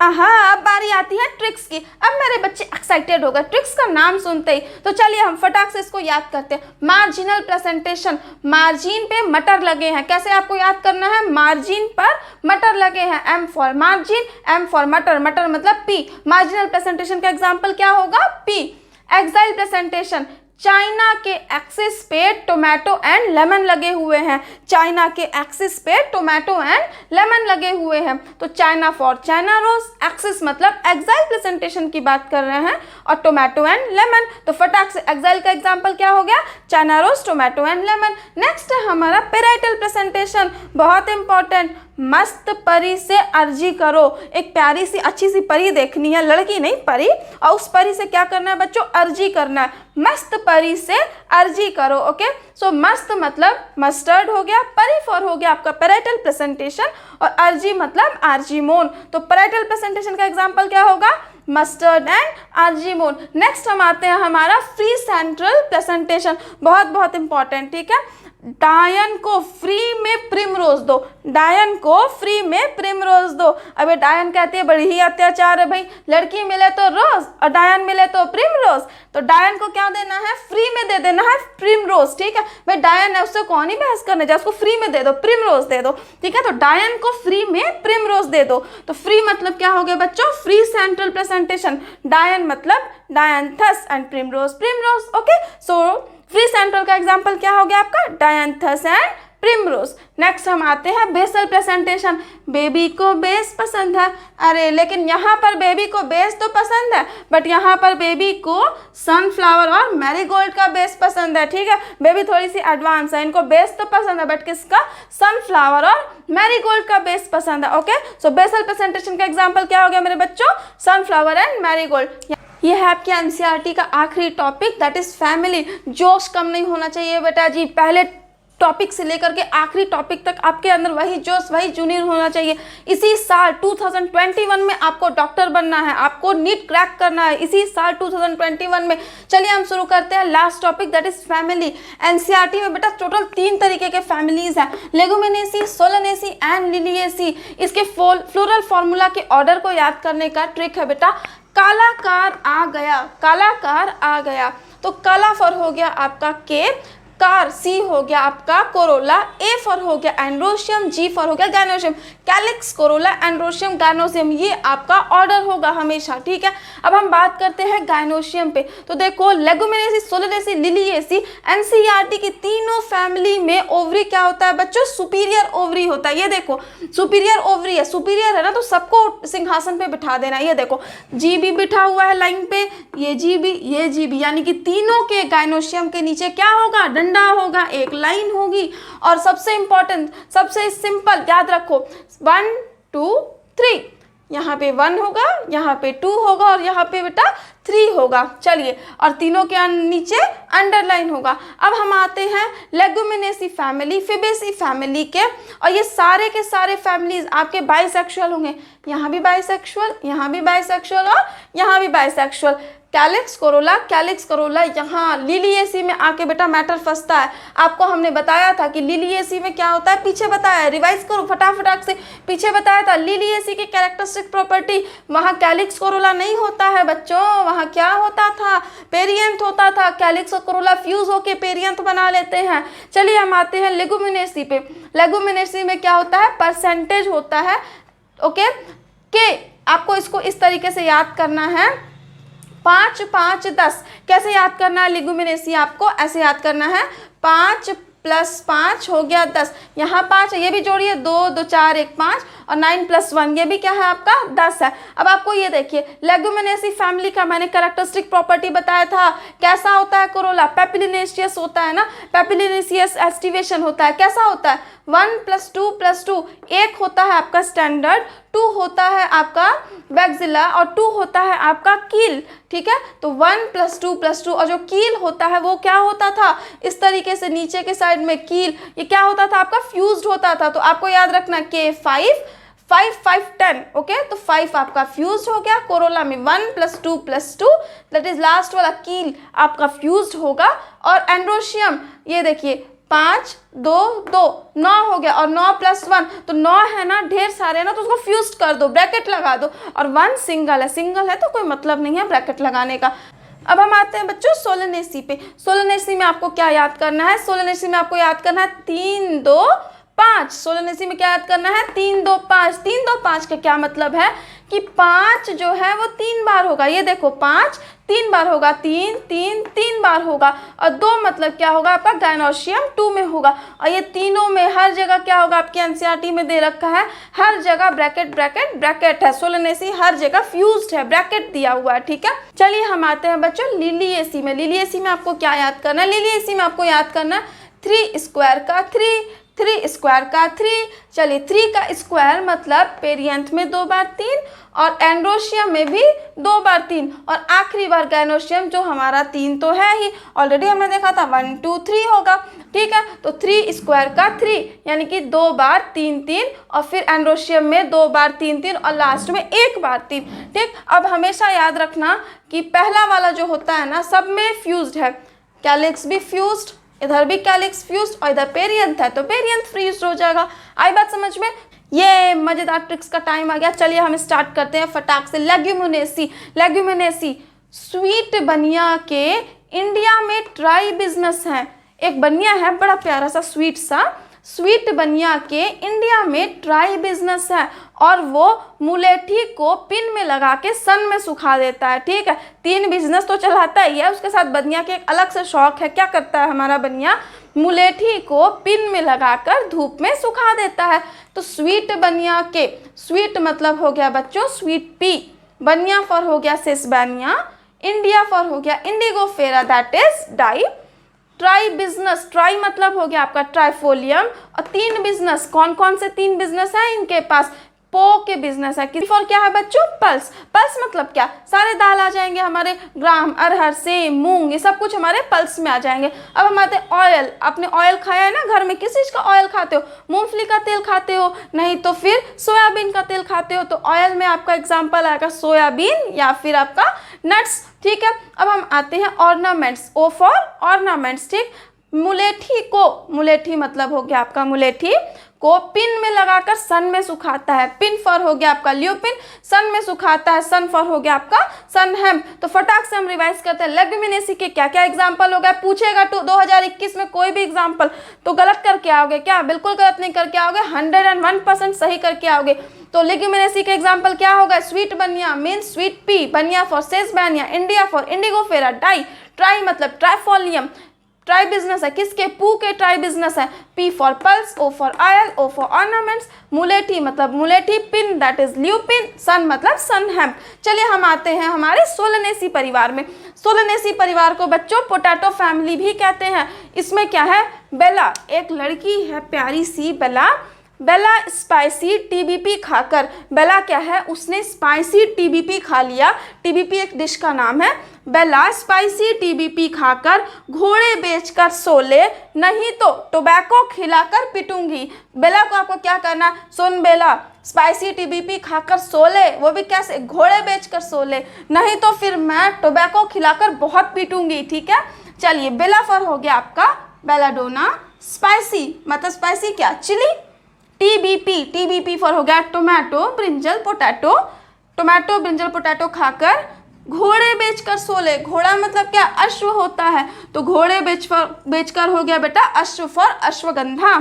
अब बारी आती है ट्रिक्स की. अब मेरे बच्चे एक्साइटेड हो गए ट्रिक्स का नाम सुनते ही. तो चलिए हम फटाक से इसको याद करते हैं. Marginal presentation. मार्जिन पे मटर लगे हैं. कैसे आपको याद करना है? मार्जिन पर मटर लगे हैं. M for margin, M for मटर. मटर मतलब P. मार्जिनल प्रेजेंटेशन का एग्जाम्पल क्या होगा? P. Axile placentation. चाइना के एक्सिस पे टोमेटो एंड लेमन लगे हुए हैं. चाइना के एक्सिस पे टोमेटो एंड लेमन लगे हुए हैं. तो China for China rose. Axis मतलब एक्साइल प्रेजेंटेशन की बात कर रहे हैं और टोमेटो एंड लेमन. तो फटाक से एक्साइल का एग्जाम्पल क्या हो गया? China rose, tomato and lemon. Next है हमारा पैराइटल प्रेजेंटेशन. बहुत इंपॉर्टेंट. मस्त परी से अर्जी करो. एक प्यारी सी अच्छी सी परी देखनी है, लड़की नहीं परी, और उस परी से क्या करना है बच्चों? अर्जी करना है. मस्त परी से अर्जी करो. ओके, सो मस्त मतलब मस्टर्ड हो गया, परी फॉर हो गया आपका पैराइटल प्रेजेंटेशन, और अर्जी मतलब आर्जिमोन. तो पैराइटल प्रेजेंटेशन का एग्जाम्पल क्या होगा? Mustard and argemone. नेक्स्ट हम आते हैं हमारा फ्री सेंट्रल प्रेजेंटेशन. बहुत बहुत इंपॉर्टेंट. ठीक है, डायन को फ्री में प्रिमरोज दो. डायन को फ्री में प्रिमरोज दो. अबे डायन कहती है बड़ी ही अत्याचार है भाई, लड़की मिले तो रोज और डायन मिले तो प्रिमरोज. तो डायन को क्या देना है? फ्री में दे देना है प्रिमरोज. ठीक है भाई, डायन है उससे कौन ही बहस करने जाए, उसको फ्री में दे दो, प्रिमरोज दे दो. ठीक है, तो डायन को फ्री में प्रिमरोज दे दो. तो फ्री मतलब क्या हो गया बच्चों? Free central presentation. डायन मतलब dianthus and primrose primrose. Okay, so free central का एग्जाम्पल क्या हो गया आपका? Dianthus and primrose. नेक्स्ट हम आते हैं बेसल प्रेजेंटेशन. बेबी को बेस पसंद है. अरे लेकिन यहाँ पर बेबी को बेस तो पसंद है, बट यहाँ पर बेबी को सनफ्लावर और मैरीगोल्ड का बेस पसंद है. ठीक है, बेबी थोड़ी सी एडवांस है, इनको बेस तो पसंद है, बट किसका? सनफ्लावर और मैरीगोल्ड का बेस पसंद है. ओके, सो बेसल प्रेजेंटेशन का एग्जाम्पल क्या हो गया मेरे बच्चों? Sunflower and marigold. ये है आपके एनसीईआरटी का आखिरी टॉपिक, दैट इज फैमिली. जोश कम नहीं होना चाहिए बेटा जी. पहले टॉपिक से लेकर के आखिरी टॉपिक तक आपके अंदर वही जोश, वही जुनून होना चाहिए। इसी साल 2021 में आपको डॉक्टर बनना है, आपको नीट क्रैक करना है इसी साल 2021 में। चलिए हम शुरू करते हैं last topic, that is family. NCERT में बेटा टोटल 3 तरीके के फैमिलीज हैं, लेगुमिनेसी, सोलेनेसी एंड लिलिएसी। इसके फ्लोरल फॉर्मूला के ऑर्डर को याद करने का ट्रिक है बेटा, कालाकार आ गया, कालाकार आ गया। तो काला फॉर हो गया आपका के, कार सी हो गया आपका कोरोला, ए फॉर हो गया एंड्रोशियम, जी फॉर हो गया gynoecium, calyx, Corolla, androecium, gynoecium, ये आपका ऑर्डर होगा हमेशा, ठीक है। अब हम बात करते हैं गायनोशियम पे। तो देखो लेगुमिनेसी, सोलेनेसी, लिलिएसी, एनसीईआरटी की तीनों फैमिली में ओवरी क्या होता है बच्चों, सुपीरियर ओवरी होता है। ये देखो सुपीरियर ओवरी है, सुपीरियर है ना, तो सबको सिंहासन पे बिठा देना। ये देखो जी भी बिठा हुआ है लाइन पे, ये जी भी, ये जी भी, यानी कि तीनों के गायनोशियम के नीचे क्या होगा, डंडा होगा, एक लाइन होगी। और सबसे इंपॉर्टेंट, सबसे सिंपल याद रखो, 1 2 3, यहाँ पे 1 होगा, यहाँ पे 2 होगा और यहाँ पे बेटा 3 होगा। चलिए, और तीनों के नीचे अंडरलाइन होगा। अब हम आते हैं लेगुमिनेसी फैमिली, फिबेसी फैमिली के, और ये सारे के सारे फैमिलीज आपके बाइसेक्सुअल होंगे। यहाँ भी बाइसेक्सुअल, यहाँ भी बाइसेक्सुअल और यहाँ भी बाइसेक्सुअल। कैलिक्स, कोरोला, यहाँ लिलिएसी में आके बेटा मैटर फंसता है। आपको हमने बताया था कि लिलिएसी में क्या होता है, पीछे बताया, रिवाइज करो फटाफट से, पीछे बताया था लिलिएसी की कैरेक्टरिस्टिक प्रॉपर्टी, वहाँ कैलिक्स कोरोला नहीं होता है बच्चों, वहाँ क्या होता था, पेरियंथ होता था। कैलिक्स और कोरोला फ्यूज होके पेरियंथ बना लेते हैं। चलिए हम आते हैं लेगुमिनेसी पे। लेगुमिनेसी में क्या होता है, परसेंटेज होता है, ओके, के आपको इसको इस तरीके से याद करना है, 5 5 10। कैसे याद करना है लेगुमिनेसी, आपको ऐसे याद करना है, 5 + 5 हो गया 10, यहाँ 5 है, ये भी जोड़िए, 2 2 4 1 5, और 9 + 1 ये भी क्या है आपका 10 है। अब आपको ये देखिए लेगुमिनेसी फैमिली का मैंने कैरेक्टरिस्टिक प्रॉपर्टी बताया था, कैसा होता है कोरोला, पेपिलिनेशियस होता है ना, पेपिलिनेशियस एस्टिवेशन होता है। कैसा होता है, 1 + 2 + 2, 1 होता है आपका स्टैंडर्ड, 2 होता है आपका वैक्सिला और 2 होता है आपका कील, ठीक है। तो 1 + 2 + 2, और जो कील होता है वो क्या होता था, इस तरीके से नीचे के साइड में कील, ये क्या होता था आपका, फ्यूज्ड होता था। तो आपको याद रखना के 5 5 5 10, ओके। तो 5 आपका फ्यूज्ड हो गया, कोरोला में 1 + 2 + 2, दैट इज लास्ट वाला कील आपका फ्यूज्ड होगा। और एंड्रोशियम ये देखिए 5 2 2 9 हो गया, और 9 + 1, तो 9 है ना, ढेर सारे ना, तो उसको फ्यूज कर दो, ब्रैकेट लगा दो, और 1 सिंगल है, सिंगल है तो कोई मतलब नहीं है ब्रैकेट लगाने का। अब हम आते हैं बच्चों सोलेनेसी पे। सोलेनेसी में आपको क्या याद करना है, सोलेनेसी में आपको याद करना है 3 2 5। सोलेनेसी में क्या याद करना है, 3 2 5। 3 2 5 का क्या मतलब है कि 5 जो है वो 3 बार होगा। ये देखो 5 3 बार होगा, 3 3 3 बार होगा, और 2 मतलब क्या होगा आपका गायनोशियम 2 में होगा। और ये तीनों में हर जगह क्या होगा, आपके एनसीईआरटी में दे रखा है, हर जगह ब्रैकेट ब्रैकेट ब्रैकेट है। सोलेनेसी हर जगह फ्यूज्ड है, ब्रैकेट दिया हुआ है, ठीक है। चलिए हम आते हैं बच्चों लिलिएसी में। लिलिएसी में आपको क्या याद करना है, लिलिएसी में आपको याद करना है 3 स्क्वायर का 3, 3 स्क्वायर का 3। चलिए 3 का स्क्वायर मतलब पेरियंथ में 2 बार 3, और एंड्रोशियम में भी 2 बार 3, और आखिरी बार गायनोशियम जो हमारा 3 तो है ही, ऑलरेडी हमने देखा था 1 2 3 होगा, ठीक है। तो 3 स्क्वायर का 3 यानी कि 2 बार 3 3, और फिर एंड्रोशियम में 2 बार 3 3, और लास्ट में 1 बार 3, ठीक। अब हमेशा याद रखना कि पहला वाला जो होता है ना, सब में फ्यूज्ड है, कैलिक्स भी फ्यूज्ड, इधर भी कैलिक्स फ्यूज्ड, और इधर पेरियंथ है तो पेरियंथ फ्यूज्ड हो जाएगा। आई बात समझ में, ये मजेदार ट्रिक्स का टाइम आ गया। चलिए हम स्टार्ट करते हैं फटाक से। लेग्यूमिनेसी, लेग्यूमिनेसी स्वीट बनिया के इंडिया में ट्राई बिजनेस है। एक बनिया है बड़ा प्यारा सा स्वीट सा, स्वीट बनिया के इंडिया में ट्राई बिजनेस है, और वो मुलेठी को पिन में लगा के सन में सुखा देता है, ठीक है। 3 बिजनेस तो चलाता ही है, उसके साथ बनिया के एक अलग से शौक है। क्या करता है हमारा बनिया, मुलेठी को पिन में लगाकर धूप में सुखा देता है। तो स्वीट बनिया के, स्वीट मतलब हो गया बच्चों स्वीट पी, बनिया फॉर हो गया सिसबेनिया, इंडिया फॉर हो गया Indigofera that is dye, try business, try मतलब हो गया आपका ट्राइफोलियम, और 3 बिजनेस, कौन कौन से 3 बिजनेस हैं इनके पास, पो के बिजनेस है। P फॉर क्या है बच्चों? पल्स। पल्स मतलब क्या? सारे दाल आ जाएंगे हमारे, ग्राम, अरहर, सेम, मूंग, ये सब कुछ हमारे पल्स में आ जाएंगे। अब हम आते हैं ऑयल। आपने ऑयल खाया है ना घर में? किस चीज का ऑयल खाते हो? मूंगफली का तेल खाते हो? नहीं तो फिर सोयाबीन का तेल खाते हो। तो ऑयल में आपका एग्जाम्पल आएगा सोयाबीन या फिर आपका नट्स। ठीक है, अब हम आते हैं ऑर्नामेंट्स। O for ornaments. ठीक, मुलेठी को, मुलेठी मतलब हो गया आपका, मुलेठी को पिन में लगाकर सन में सुखाता है। पिन फॉर हो गया आपका ल्यूपिन, सन में सुखाता है, सन फॉर हो गया आपका सनहेम। तो फटाक से हम रिवाइज करते हैं, लेग्यूमिनेसी के क्या क्या एग्जाम्पल हो गया। पूछेगा 2021 में कोई भी एग्जाम्पल तो गलत करके आओगे क्या? बिल्कुल गलत नहीं करके आओगे, 101% सही करके आओगे। तो लेग्यूमिनेसी के एग्जाम्पल क्या होगा? स्वीट बनिया मीन्स स्वीट पी, बनिया for Sesbania, India for Indigofera, dye, try मतलब ट्राइफोलियम, ट्राई बिजनेस है किसके? पू के ट्राई बिजनेस है। P for pulse, O for oil, O for ornaments, मुलेठी मतलब मुलेठी, pin that is lupin, sun मतलब सनहेम। चलिए हम आते हैं हमारे सोलेनेसी परिवार में। सोलेनेसी परिवार को बच्चों पोटैटो फैमिली भी कहते हैं। इसमें क्या है? बेला एक लड़की है प्यारी सी, बेला। बेला स्पाइसी टीबीपी खाकर, बेला क्या है? उसने स्पाइसी टीबीपी खा लिया। टीबीपी एक डिश का नाम है। बेला स्पाइसी टीबीपी खाकर घोड़े बेचकर सोले, नहीं तो टोबैको खिलाकर पिटूंगी। बेला को आपको क्या करना? सुन बेला, स्पाइसी टीबीपी खाकर सोले, वो भी कैसे? घोड़े बेचकर सोले, नहीं तो फिर मैं टोबैको खिलाकर बहुत पीटूंगी। ठीक है, चलिए बेला फॉर हो गया आपका बेलाडोना। स्पाइसी मतलब स्पाइसी क्या? चिली। टीबीपी, टीबीपी फॉर हो गया tomato, brinjal, potato. Tomato, brinjal, potato खाकर घोड़े बेचकर सोले। घोड़ा मतलब क्या? अश्व होता है, तो घोड़े बेचकर हो गया बेटा अश्व फॉर अश्वगंधा।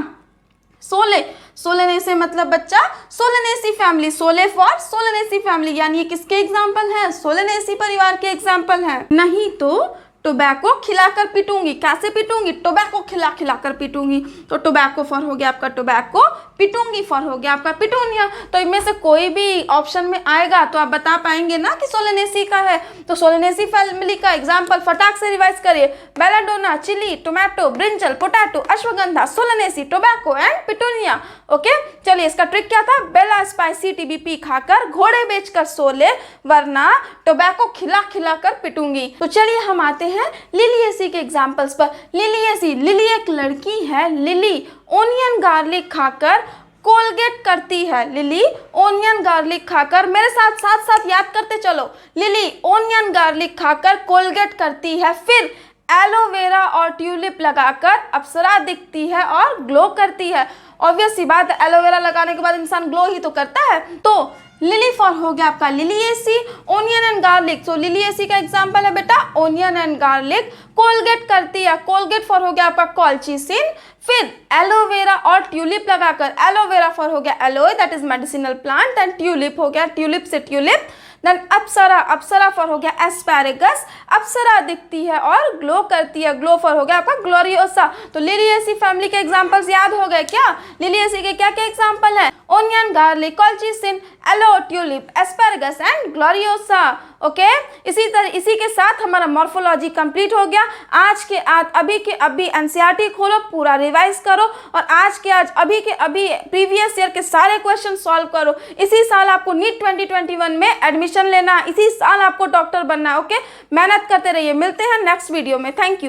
सोले, सोलेनेसी मतलब बच्चा Solanaceae family, Sole for Solanaceae family, यानी ये किसके एग्जाम्पल हैं? सोलेनेसी परिवार के एग्जाम्पल हैं। नहीं तो टोबैको खिलाकर पीटूंगी, कैसे पीटूंगी? टोबैको खिलाकर पीटूंगी। तो टोबैको फॉर हो गया आपका टोबैको, पिटूंगी फॉर हो गया आपका पिटूनिया। तो इनमें से कोई भी ऑप्शन में आएगा तो आप बता पाएंगे ना कि सोलेनेसी का है। तो सोलेनेसी फैमिली का एग्जाम्पल फटाक से रिवाइज करिए, belladonna, chilli, tomato, brinjal, potato, ashwagandha, Solanaceae, tobacco and petunia. Okay, चलिए इसका ट्रिक क्या था? बेला स्पाइसी टीबीपी खाकर घोड़े बेचकर सोले, वरना टोबैको खिलाकर पिटूंगी। तो चलिए हम आते हैं लिलिएसी के एग्जाम्पल्स पर। लिलिएसी, लिली एक लड़की है, लिली ओनियन गार्लिक खाकर कोलगेट करती है। लिली ओनियन गार्लिक खाकर, मेरे साथ साथ याद करते चलो, लिली ओनियन गार्लिक खाकर कोलगेट करती है, फिर एलोवेरा और ट्यूलिप लगाकर अप्सरा दिखती है और ग्लो करती है। ऑब्वियस सी बात है, एलोवेरा लगाने के बाद इंसान ग्लो ही तो करता है। तो लिली फॉर हो गया आपका Liliaceae, onion and garlic. So Liliaceae का एग्जांपल है बेटा ओनियन एंड गार्लिक। कोलगेट करती है, कोलगेट फॉर हो गया आपका कॉल्चिसिन। फिर एलोवेरा और ट्यूलिप लगाकर, एलोवेरा फॉर हो गया aloe that is medicinal plant, and tulip हो गया ट्यूलिप से tulip. Then Apsara, Apsara for हो गया एस्पैरेगस, अप्सरा दिखती है और ग्लो करती है, ग्लो फॉर हो गया आपका ग्लोरियोसा। तो लिलिएसी फैमिली के एग्जांपल्स याद हो गए क्या? लिलिएसी के क्या क्या एग्जांपल हैं? Onion, garlic, colchicine, aloe, tulip, asparagus and gloriosa. Okay, इसी के साथ हमारा मॉर्फोलॉजी कंप्लीट हो गया। आज के आज अभी के अभी एनसीईआरटी खोलो, पूरा रिवाइज करो और आज के आज अभी के अभी प्रीवियस ईयर के सारे क्वेश्चन सॉल्व करो। इसी साल आपको नीट 2021 में एडमिशन लेना, इसी साल आपको डॉक्टर बनना है। ओके, मेहनत करते रहिए। मिलते हैं नेक्स्ट वीडियो में। Thank you.